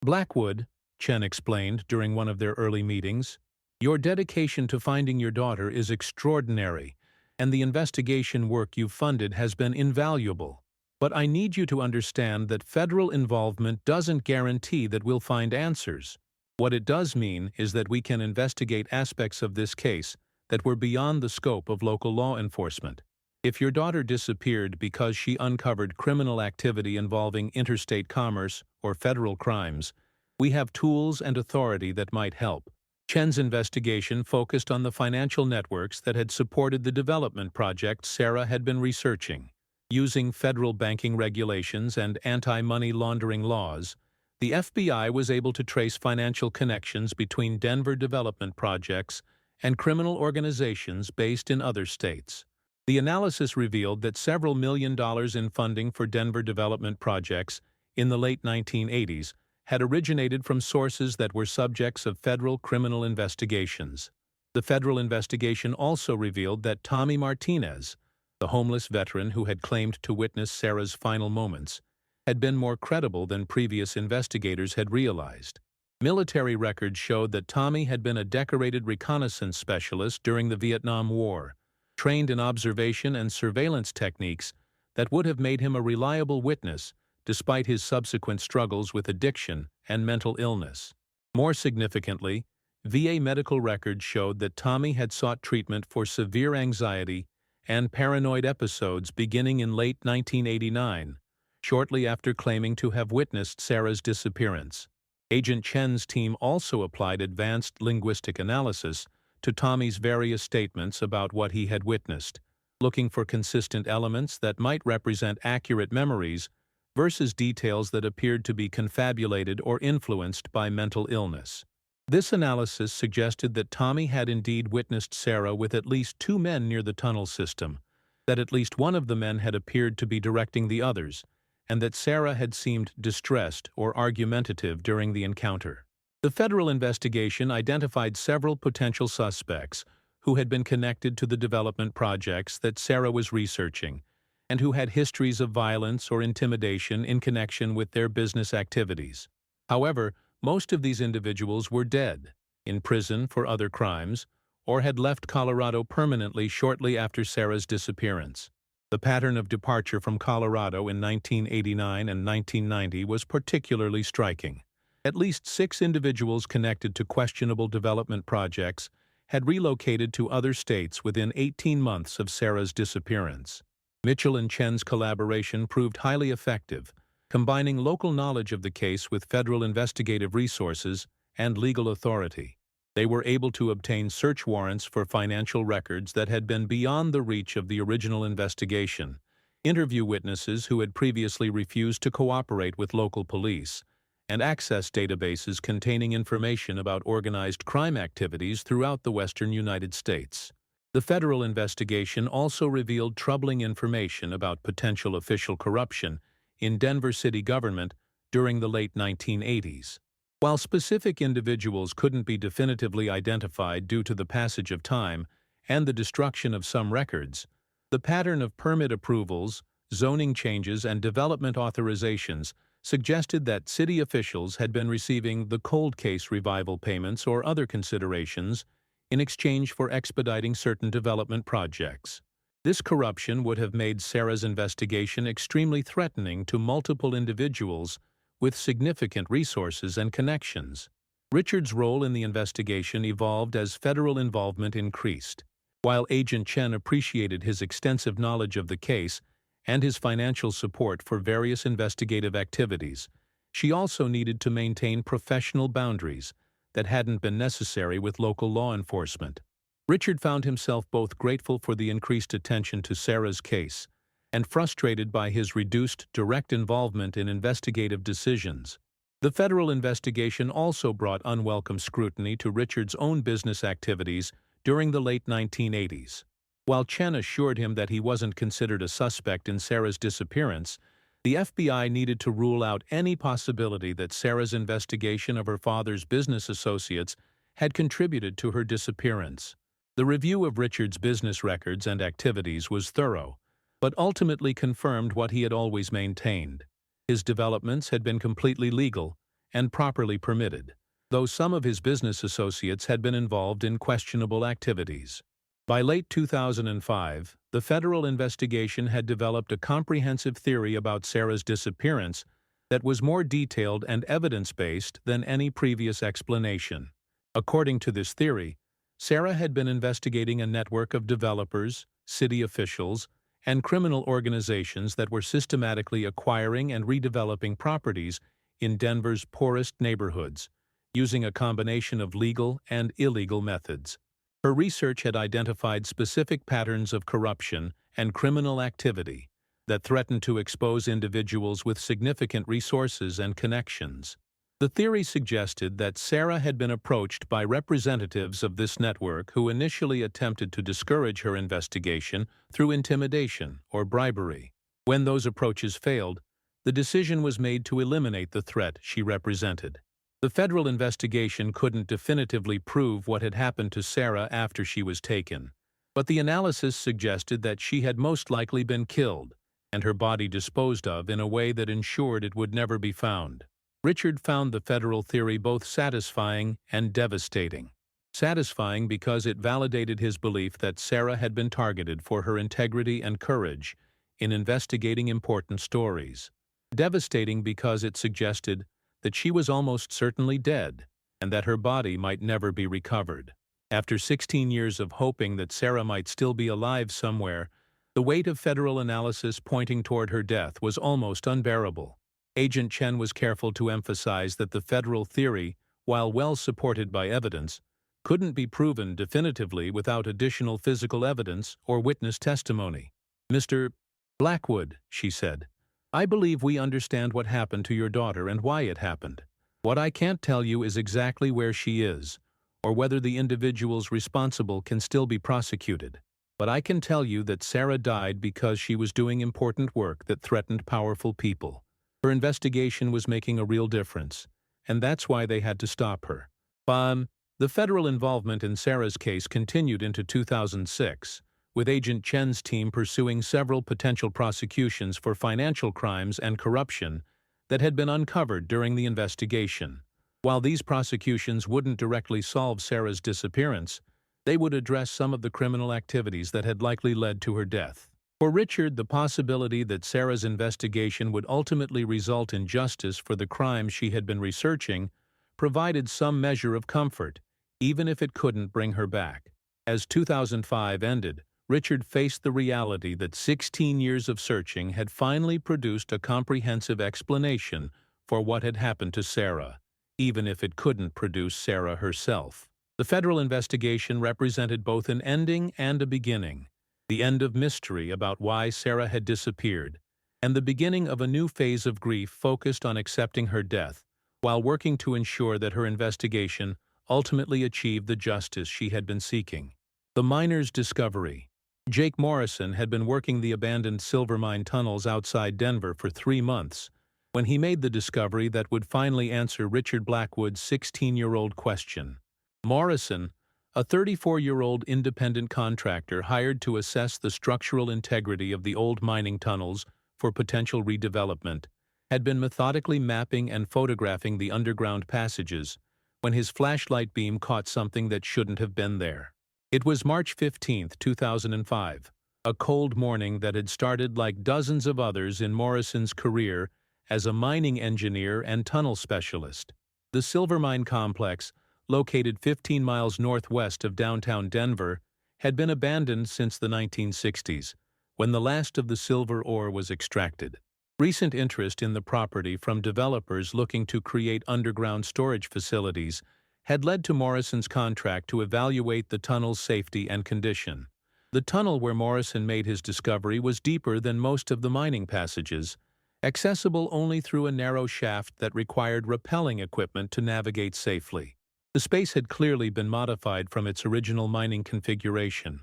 Blackwood," Chen explained during one of their early meetings, "your dedication to finding your daughter is extraordinary, and the investigation work you've funded has been invaluable. But I need you to understand that federal involvement doesn't guarantee that we'll find answers. What it does mean is that we can investigate aspects of this case that were beyond the scope of local law enforcement. If your daughter disappeared because she uncovered criminal activity involving interstate commerce or federal crimes, we have tools and authority that might help." Chen's investigation focused on the financial networks that had supported the development project Sarah had been researching. Using federal banking regulations and anti-money laundering laws, the FBI was able to trace financial connections between Denver development projects and criminal organizations based in other states. The analysis revealed that several $1 million in funding for Denver development projects in the late 1980s had originated from sources that were subjects of federal criminal investigations. The federal investigation also revealed that Tommy Martinez, the homeless veteran who had claimed to witness Sarah's final moments, had been more credible than previous investigators had realized. Military records showed that Tommy had been a decorated reconnaissance specialist during the Vietnam War, trained in observation and surveillance techniques that would have made him a reliable witness despite his subsequent struggles with addiction and mental illness. More significantly, VA medical records showed that Tommy had sought treatment for severe anxiety and paranoid episodes beginning in late 1989, shortly after claiming to have witnessed Sarah's disappearance. Agent Chen's team also applied advanced linguistic analysis to Tommy's various statements about what he had witnessed, looking for consistent elements that might represent accurate memories versus details that appeared to be confabulated or influenced by mental illness. This analysis suggested that Tommy had indeed witnessed Sarah with at least 2 men near the tunnel system, that at least one of the men had appeared to be directing the others, and that Sarah had seemed distressed or argumentative during the encounter. The federal investigation identified several potential suspects who had been connected to the development projects that Sarah was researching, and who had histories of violence or intimidation in connection with their business activities. However, most of these individuals were dead, in prison for other crimes, or had left Colorado permanently shortly after Sarah's disappearance. The pattern of departure from Colorado in 1989 and 1990 was particularly striking. At least 6 individuals connected to questionable development projects had relocated to other states within 18 months of Sarah's disappearance. Mitchell and Chen's collaboration proved highly effective, combining local knowledge of the case with federal investigative resources and legal authority. They were able to obtain search warrants for financial records that had been beyond the reach of the original investigation, interview witnesses who had previously refused to cooperate with local police, and access databases containing information about organized crime activities throughout the western United States. The federal investigation also revealed troubling information about potential official corruption in Denver city government during the late 1980s. While specific individuals couldn't be definitively identified due to the passage of time and the destruction of some records, the pattern of permit approvals, zoning changes, and development authorizations suggested that city officials had been receiving the cold case revival payments or other considerations in exchange for expediting certain development projects. This corruption would have made Sarah's investigation extremely threatening to multiple individuals with significant resources and connections. Richard's role in the investigation evolved as federal involvement increased. While Agent Chen appreciated his extensive knowledge of the case and his financial support for various investigative activities, She also needed to maintain professional boundaries that hadn't been necessary with local law enforcement. Richard found himself both grateful for the increased attention to Sarah's case and frustrated by his reduced direct involvement in investigative decisions. The federal investigation also brought unwelcome scrutiny to Richard's own business activities during the late 1980s. While Chen assured him that he wasn't considered a suspect in Sarah's disappearance, the FBI needed to rule out any possibility that Sarah's investigation of her father's business associates had contributed to her disappearance. The review of Richard's business records and activities was thorough, but ultimately confirmed what he had always maintained. His developments had been completely legal and properly permitted, though some of his business associates had been involved in questionable activities. By late 2005, the federal investigation had developed a comprehensive theory about Sarah's disappearance that was more detailed and evidence-based than any previous explanation. According to this theory, Sarah had been investigating a network of developers, city officials, and criminal organizations that were systematically acquiring and redeveloping properties in Denver's poorest neighborhoods, using a combination of legal and illegal methods. Her research had identified specific patterns of corruption and criminal activity that threatened to expose individuals with significant resources and connections. The theory suggested that Sarah had been approached by representatives of this network who initially attempted to discourage her investigation through intimidation or bribery. When those approaches failed, the decision was made to eliminate the threat she represented. The federal investigation couldn't definitively prove what had happened to Sarah after she was taken, but the analysis suggested that she had most likely been killed and her body disposed of in a way that ensured it would never be found. Richard found the federal theory both satisfying and devastating. Satisfying because it validated his belief that Sarah had been targeted for her integrity and courage in investigating important stories. Devastating because it suggested that she was almost certainly dead and that her body might never be recovered. After 16 years of hoping that Sarah might still be alive somewhere, the weight of federal analysis pointing toward her death was almost unbearable. Agent Chen was careful to emphasize that the federal theory, while well supported by evidence, couldn't be proven definitively without additional physical evidence or witness testimony. "Mr. Blackwood," she said, "I believe we understand what happened to your daughter and why it happened. What I can't tell you is exactly where she is, or whether the individuals responsible can still be prosecuted. But I can tell you that Sarah died because she was doing important work that threatened powerful people. Her investigation was making a real difference, and that's why they had to stop her." The federal involvement in Sarah's case continued into 2006, with Agent Chen's team pursuing several potential prosecutions for financial crimes and corruption that had been uncovered during the investigation. While these prosecutions wouldn't directly solve Sarah's disappearance, they would address some of the criminal activities that had likely led to her death. For Richard, the possibility that Sarah's investigation would ultimately result in justice for the crimes she had been researching provided some measure of comfort, even if it couldn't bring her back. As 2005 ended, Richard faced the reality that 16 years of searching had finally produced a comprehensive explanation for what had happened to Sarah, even if it couldn't produce Sarah herself. The federal investigation represented both an ending and a beginning. The end of mystery about why Sarah had disappeared, and the beginning of a new phase of grief focused on accepting her death, while working to ensure that her investigation ultimately achieved the justice she had been seeking. The miner's discovery. Jake Morrison had been working the abandoned silver mine tunnels outside Denver for 3 months when he made the discovery that would finally answer Richard Blackwood's 16-year-old question. Morrison, a 34-year-old independent contractor hired to assess the structural integrity of the old mining tunnels for potential redevelopment, had been methodically mapping and photographing the underground passages when his flashlight beam caught something that shouldn't have been there. It was March 15, 2005, a cold morning that had started like dozens of others in Morrison's career as a mining engineer and tunnel specialist. The silver mine complex, located 15 miles northwest of downtown Denver, had been abandoned since the 1960s, when the last of the silver ore was extracted. Recent interest in the property from developers looking to create underground storage facilities had led to Morrison's contract to evaluate the tunnel's safety and condition. The tunnel where Morrison made his discovery was deeper than most of the mining passages, accessible only through a narrow shaft that required rappelling equipment to navigate safely. The space had clearly been modified from its original mining configuration.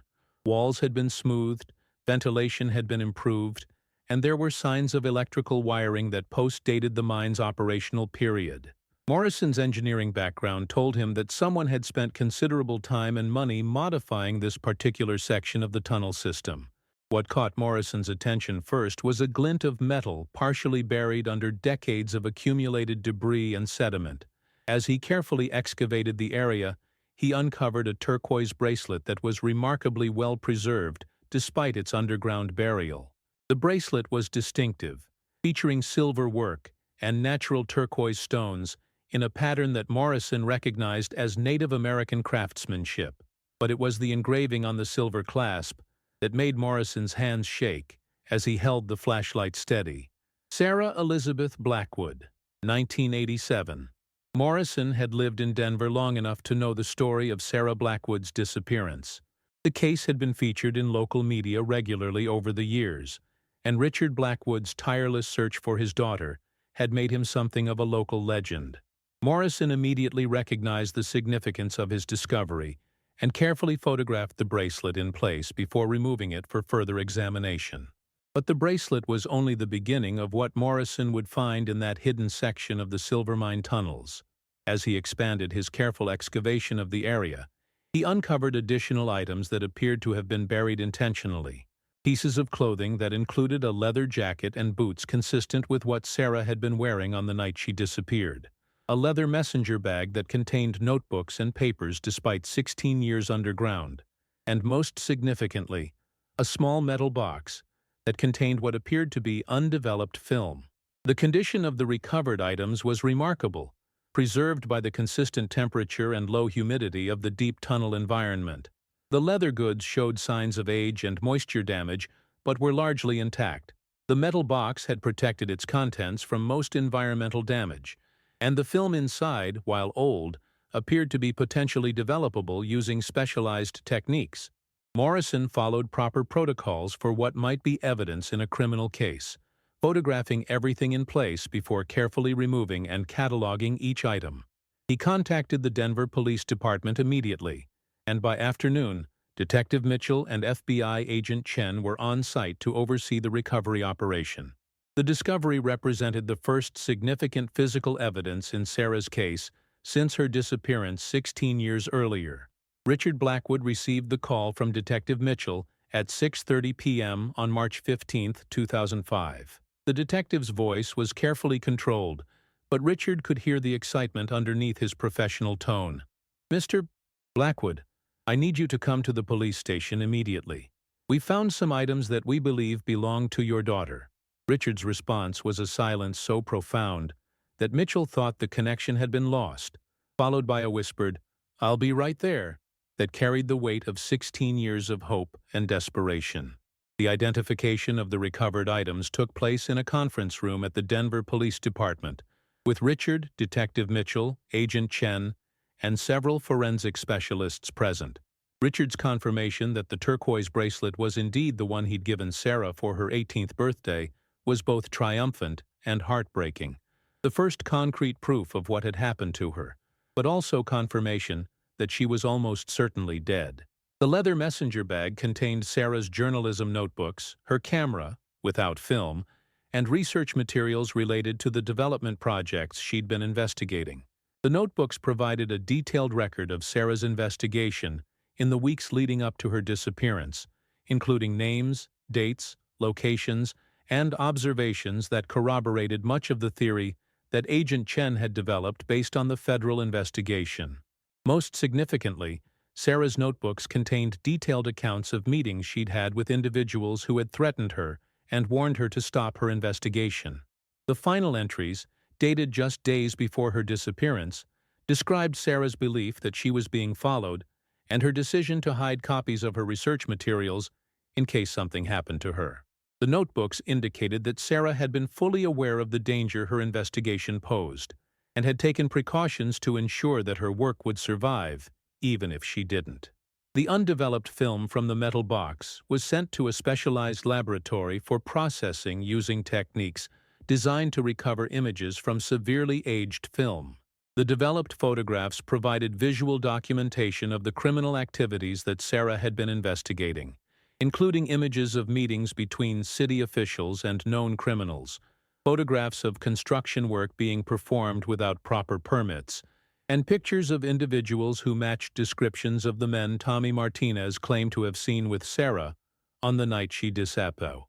Walls had been smoothed, ventilation had been improved, and there were signs of electrical wiring that post-dated the mine's operational period. Morrison's engineering background told him that someone had spent considerable time and money modifying this particular section of the tunnel system. What caught Morrison's attention first was a glint of metal partially buried under decades of accumulated debris and sediment. As he carefully excavated the area, he uncovered a turquoise bracelet that was remarkably well preserved despite its underground burial. The bracelet was distinctive, featuring silver work and natural turquoise stones in a pattern that Morrison recognized as Native American craftsmanship. But it was the engraving on the silver clasp that made Morrison's hands shake as he held the flashlight steady. Sarah Elizabeth Blackwood, 1987. Morrison had lived in Denver long enough to know the story of Sarah Blackwood's disappearance. The case had been featured in local media regularly over the years, and Richard Blackwood's tireless search for his daughter had made him something of a local legend. Morrison immediately recognized the significance of his discovery and carefully photographed the bracelet in place before removing it for further examination. But the bracelet was only the beginning of what Morrison would find in that hidden section of the silver mine tunnels. As he expanded his careful excavation of the area, he uncovered additional items that appeared to have been buried intentionally. Pieces of clothing that included a leather jacket and boots consistent with what Sarah had been wearing on the night she disappeared. A leather messenger bag that contained notebooks and papers despite 16 years underground. And most significantly, a small metal box that contained what appeared to be undeveloped film. The condition of the recovered items was remarkable, preserved by the consistent temperature and low humidity of the deep tunnel environment. The leather goods showed signs of age and moisture damage, but were largely intact. The metal box had protected its contents from most environmental damage, and the film inside, while old, appeared to be potentially developable using specialized techniques. Morrison followed proper protocols for what might be evidence in a criminal case, photographing everything in place before carefully removing and cataloging each item. He contacted the Denver Police Department immediately, and by afternoon, Detective Mitchell and FBI Agent Chen were on site to oversee the recovery operation. The discovery represented the first significant physical evidence in Sarah's case since her disappearance 16 years earlier. Richard Blackwood received the call from Detective Mitchell at 6:30 p.m. on March 15, 2005. The detective's voice was carefully controlled, but Richard could hear the excitement underneath his professional tone. "Mr. Blackwood, I need you to come to the police station immediately. We found some items that we believe belong to your daughter." Richard's response was a silence so profound that Mitchell thought the connection had been lost, followed by a whispered, "I'll be right there," that carried the weight of 16 years of hope and desperation. The identification of the recovered items took place in a conference room at the Denver Police Department, with Richard, Detective Mitchell, Agent Chen, and several forensic specialists present. Richard's confirmation that the turquoise bracelet was indeed the one he'd given Sarah for her 18th birthday was both triumphant and heartbreaking. The first concrete proof of what had happened to her, but also confirmation that she was almost certainly dead. The leather messenger bag contained Sarah's journalism notebooks, her camera, without film, and research materials related to the development projects she'd been investigating. The notebooks provided a detailed record of Sarah's investigation in the weeks leading up to her disappearance, including names, dates, locations, and observations that corroborated much of the theory that Agent Chen had developed based on the federal investigation. Most significantly, Sarah's notebooks contained detailed accounts of meetings she'd had with individuals who had threatened her and warned her to stop her investigation. The final entries, dated just days before her disappearance, described Sarah's belief that she was being followed and her decision to hide copies of her research materials in case something happened to her. The notebooks indicated that Sarah had been fully aware of the danger her investigation posed, and had taken precautions to ensure that her work would survive, even if she didn't. The undeveloped film from the metal box was sent to a specialized laboratory for processing using techniques designed to recover images from severely aged film. The developed photographs provided visual documentation of the criminal activities that Sarah had been investigating, including images of meetings between city officials and known criminals, photographs of construction work being performed without proper permits, and pictures of individuals who matched descriptions of the men Tommy Martinez claimed to have seen with Sarah on the night she disappeared.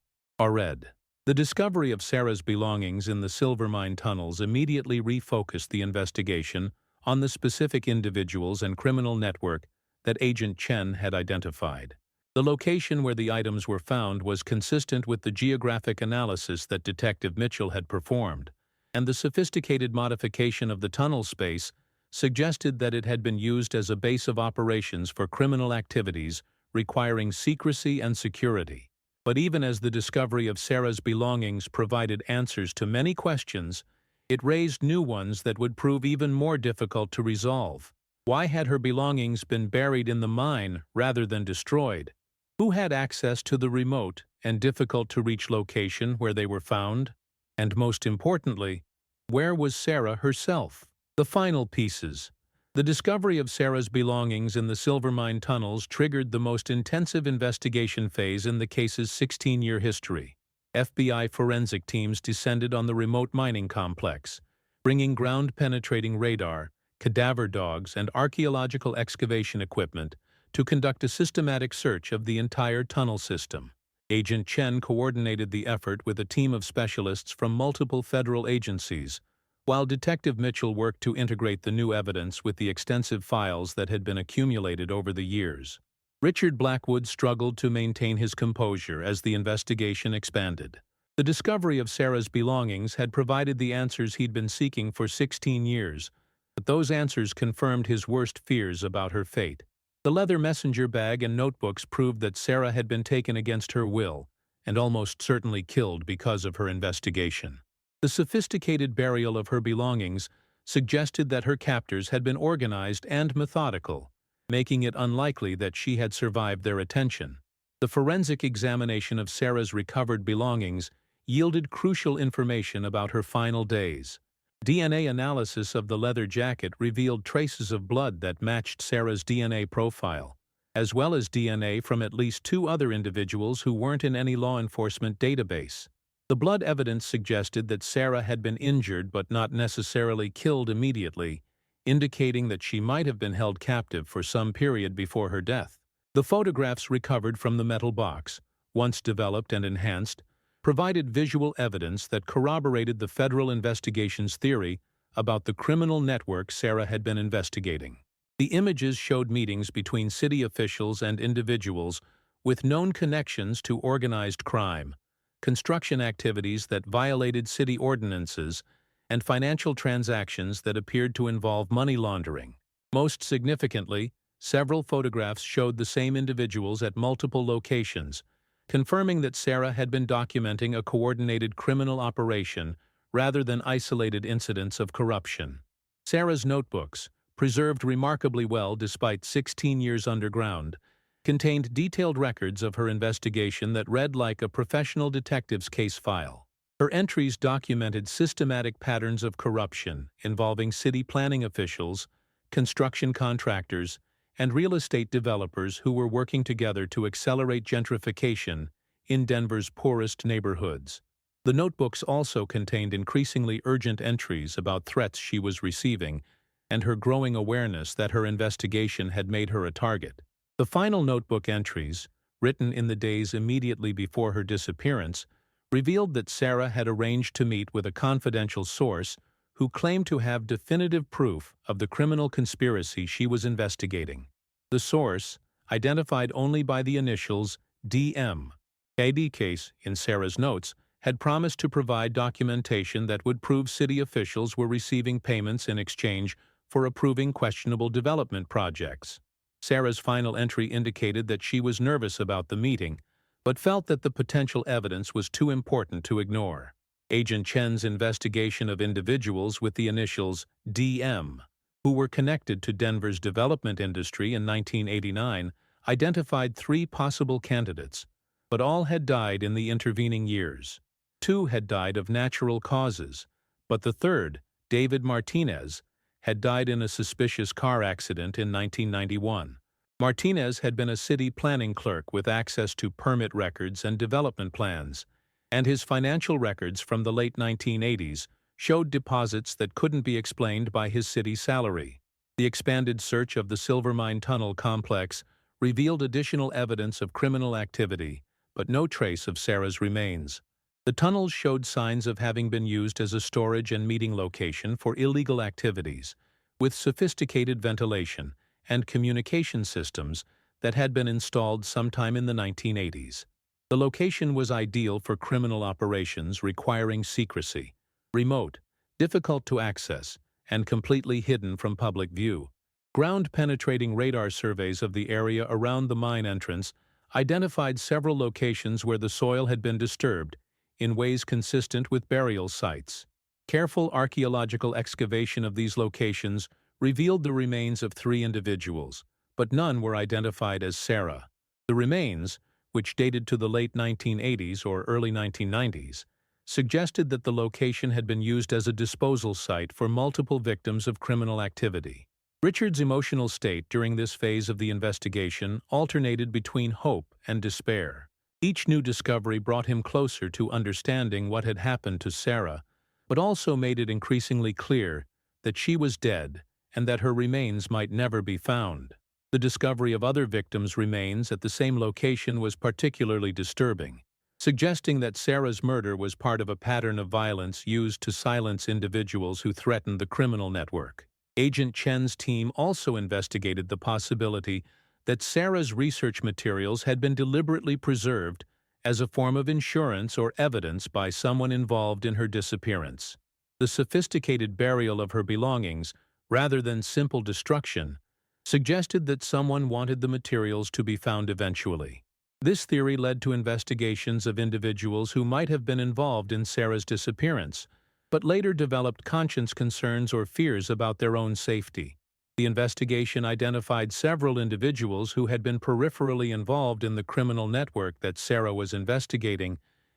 The discovery of Sarah's belongings in the Silvermine tunnels immediately refocused the investigation on the specific individuals and criminal network that Agent Chen had identified. The location where the items were found was consistent with the geographic analysis that Detective Mitchell had performed, and the sophisticated modification of the tunnel space suggested that it had been used as a base of operations for criminal activities requiring secrecy and security. But even as the discovery of Sarah's belongings provided answers to many questions, it raised new ones that would prove even more difficult to resolve. Why had her belongings been buried in the mine rather than destroyed? Who had access to the remote and difficult-to-reach location where they were found? And most importantly, where was Sarah herself? The final pieces. The discovery of Sarah's belongings in the Silvermine tunnels triggered the most intensive investigation phase in the case's 16-year history. FBI forensic teams descended on the remote mining complex, bringing ground-penetrating radar, cadaver dogs, and archaeological excavation equipment to conduct a systematic search of the entire tunnel system. Agent Chen coordinated the effort with a team of specialists from multiple federal agencies, while Detective Mitchell worked to integrate the new evidence with the extensive files that had been accumulated over the years. Richard Blackwood struggled to maintain his composure as the investigation expanded. The discovery of Sarah's belongings had provided the answers he'd been seeking for 16 years, but those answers confirmed his worst fears about her fate. The leather messenger bag and notebooks proved that Sarah had been taken against her will and almost certainly killed because of her investigation. The sophisticated burial of her belongings suggested that her captors had been organized and methodical, making it unlikely that she had survived their attention. The forensic examination of Sarah's recovered belongings yielded crucial information about her final days. DNA analysis of the leather jacket revealed traces of blood that matched Sarah's DNA profile, as well as DNA from at least 2 other individuals who weren't in any law enforcement database. The blood evidence suggested that Sarah had been injured but not necessarily killed immediately, indicating that she might have been held captive for some period before her death. The photographs recovered from the metal box, once developed and enhanced, provided visual evidence that corroborated the federal investigation's theory about the criminal network Sarah had been investigating. The images showed meetings between city officials and individuals with known connections to organized crime, construction activities that violated city ordinances, and financial transactions that appeared to involve money laundering. Most significantly, several photographs showed the same individuals at multiple locations, confirming that Sarah had been documenting a coordinated criminal operation rather than isolated incidents of corruption. Sarah's notebooks, preserved remarkably well despite 16 years underground, contained detailed records of her investigation that read like a professional detective's case file. Her entries documented systematic patterns of corruption involving city planning officials, construction contractors, and real estate developers who were working together to accelerate gentrification in Denver's poorest neighborhoods. The notebooks also contained increasingly urgent entries about threats she was receiving and her growing awareness that her investigation had made her a target. The final notebook entries, written in the days immediately before her disappearance, revealed that Sarah had arranged to meet with a confidential source who claimed to have definitive proof of the criminal conspiracy she was investigating. The source, identified only by the initials DM. A.D. Case, in Sarah's notes, had promised to provide documentation that would prove city officials were receiving payments in exchange for approving questionable development projects. Sarah's final entry indicated that she was nervous about the meeting, but felt that the potential evidence was too important to ignore. Agent Chen's investigation of individuals with the initials DM, who were connected to Denver's development industry in 1989, identified 3 possible candidates, but all had died in the intervening years. 2 had died of natural causes, but the third, David Martinez, had died in a suspicious car accident in 1991. Martinez had been a city planning clerk with access to permit records and development plans, and his financial records from the late 1980s showed deposits that couldn't be explained by his city salary. The expanded search of the Silvermine Tunnel complex revealed additional evidence of criminal activity, but no trace of Sarah's remains. The tunnels showed signs of having been used as a storage and meeting location for illegal activities, with sophisticated ventilation and communication systems that had been installed sometime in the 1980s. The location was ideal for criminal operations requiring secrecy, remote, difficult to access, and completely hidden from public view. Ground-penetrating radar surveys of the area around the mine entrance identified several locations where the soil had been disturbed in ways consistent with burial sites. Careful archaeological excavation of these locations revealed the remains of 3 individuals, but none were identified as Sarah. The remains, which dated to the late 1980s or early 1990s, suggested that the location had been used as a disposal site for multiple victims of criminal activity. Richard's emotional state during this phase of the investigation alternated between hope and despair. Each new discovery brought him closer to understanding what had happened to Sarah, but also made it increasingly clear that she was dead and that her remains might never be found. The discovery of other victims' remains at the same location was particularly disturbing, suggesting that Sarah's murder was part of a pattern of violence used to silence individuals who threatened the criminal network. Agent Chen's team also investigated the possibility that Sarah's research materials had been deliberately preserved as a form of insurance or evidence by someone involved in her disappearance. The sophisticated burial of her belongings, rather than simple destruction, suggested that someone wanted the materials to be found eventually. This theory led to investigations of individuals who might have been involved in Sarah's disappearance, but later developed conscience concerns or fears about their own safety. The investigation identified several individuals who had been peripherally involved in the criminal network that Sarah was investigating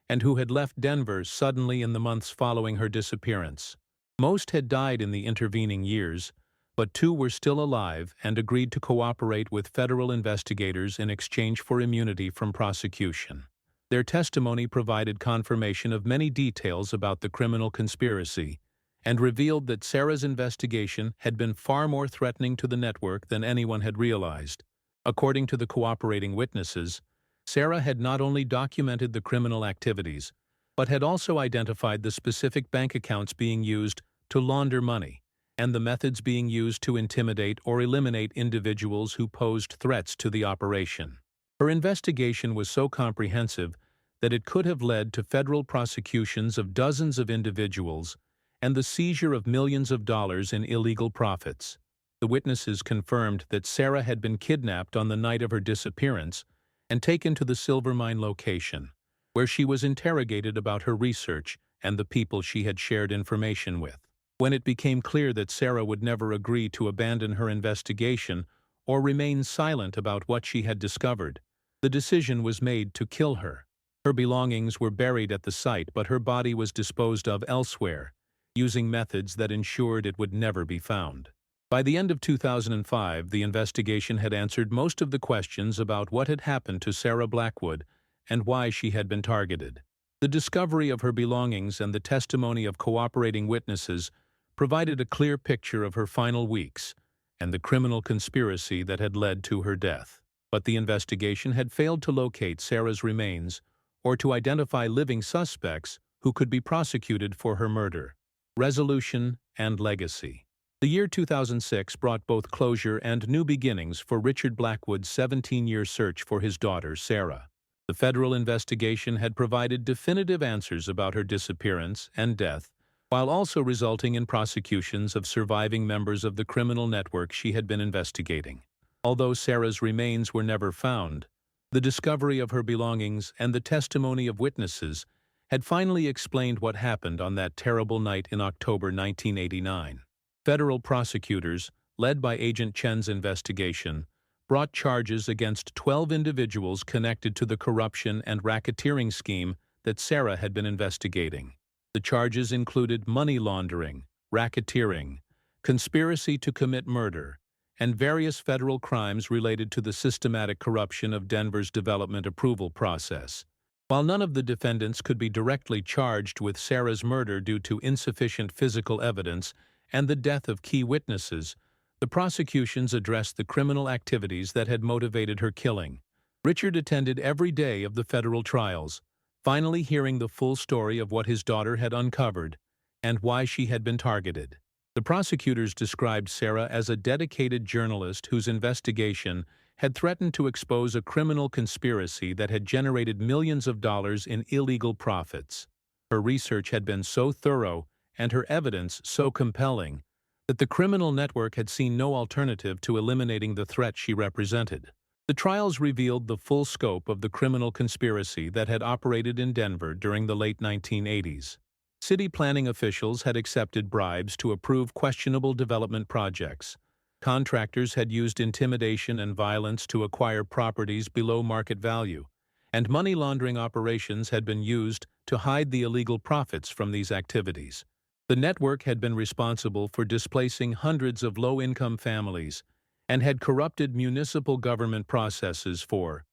and who had left Denver suddenly in the months following her disappearance. Most had died in the intervening years, but 2 were still alive and agreed to cooperate with federal investigators in exchange for immunity from prosecution. Their testimony provided confirmation of many details about the criminal conspiracy and revealed that Sarah's investigation had been far more threatening to the network than anyone had realized. According to the cooperating witnesses, Sarah had not only documented the criminal activities, but had also identified the specific bank accounts being used to launder money and the methods being used to intimidate or eliminate individuals who posed threats to the operation. Her investigation was so comprehensive that it could have led to federal prosecutions of dozens of individuals and the seizure of millions of dollars in illegal profits. The witnesses confirmed that Sarah had been kidnapped on the night of her disappearance and taken to the Silvermine location, where she was interrogated about her research and the people she had shared information with. When it became clear that Sarah would never agree to abandon her investigation or remain silent about what she had discovered, the decision was made to kill her. Her belongings were buried at the site, but her body was disposed of elsewhere, using methods that ensured it would never be found. By the end of 2005, the investigation had answered most of the questions about what had happened to Sarah Blackwood and why she had been targeted. The discovery of her belongings and the testimony of cooperating witnesses provided a clear picture of her final weeks and the criminal conspiracy that had led to her death. But the investigation had failed to locate Sarah's remains or to identify living suspects who could be prosecuted for her murder. Resolution and legacy. The year 2006 brought both closure and new beginnings for Richard Blackwood's 17-year search for his daughter, Sarah. The federal investigation had provided definitive answers about her disappearance and death, while also resulting in prosecutions of surviving members of the criminal network she had been investigating. Although Sarah's remains were never found, The discovery of her belongings and the testimony of witnesses had finally explained what happened on that terrible night in October 1989. Federal prosecutors, led by Agent Chen's investigation, brought charges against 12 individuals connected to the corruption and racketeering scheme that Sarah had been investigating. The charges included money laundering, racketeering, conspiracy to commit murder, and various federal crimes related to the systematic corruption of Denver's development approval process. While none of the defendants could be directly charged with Sarah's murder due to insufficient physical evidence and the death of key witnesses, the prosecutions addressed the criminal activities that had motivated her killing. Richard attended every day of the federal trials, finally hearing the full story of what his daughter had uncovered and why she had been targeted. The prosecutors described Sarah as a dedicated journalist whose investigation had threatened to expose a criminal conspiracy that had generated millions of dollars in illegal profits. Her research had been so thorough and her evidence so compelling that the criminal network had seen no alternative to eliminating the threat she represented. The trials revealed the full scope of the criminal conspiracy that had operated in Denver during the late 1980s. City planning officials had accepted bribes to approve questionable development projects. Contractors had used intimidation and violence to acquire properties below market value, and money laundering operations had been used to hide the illegal profits from these activities. The network had been responsible for displacing hundreds of low-income families and had corrupted municipal government processes for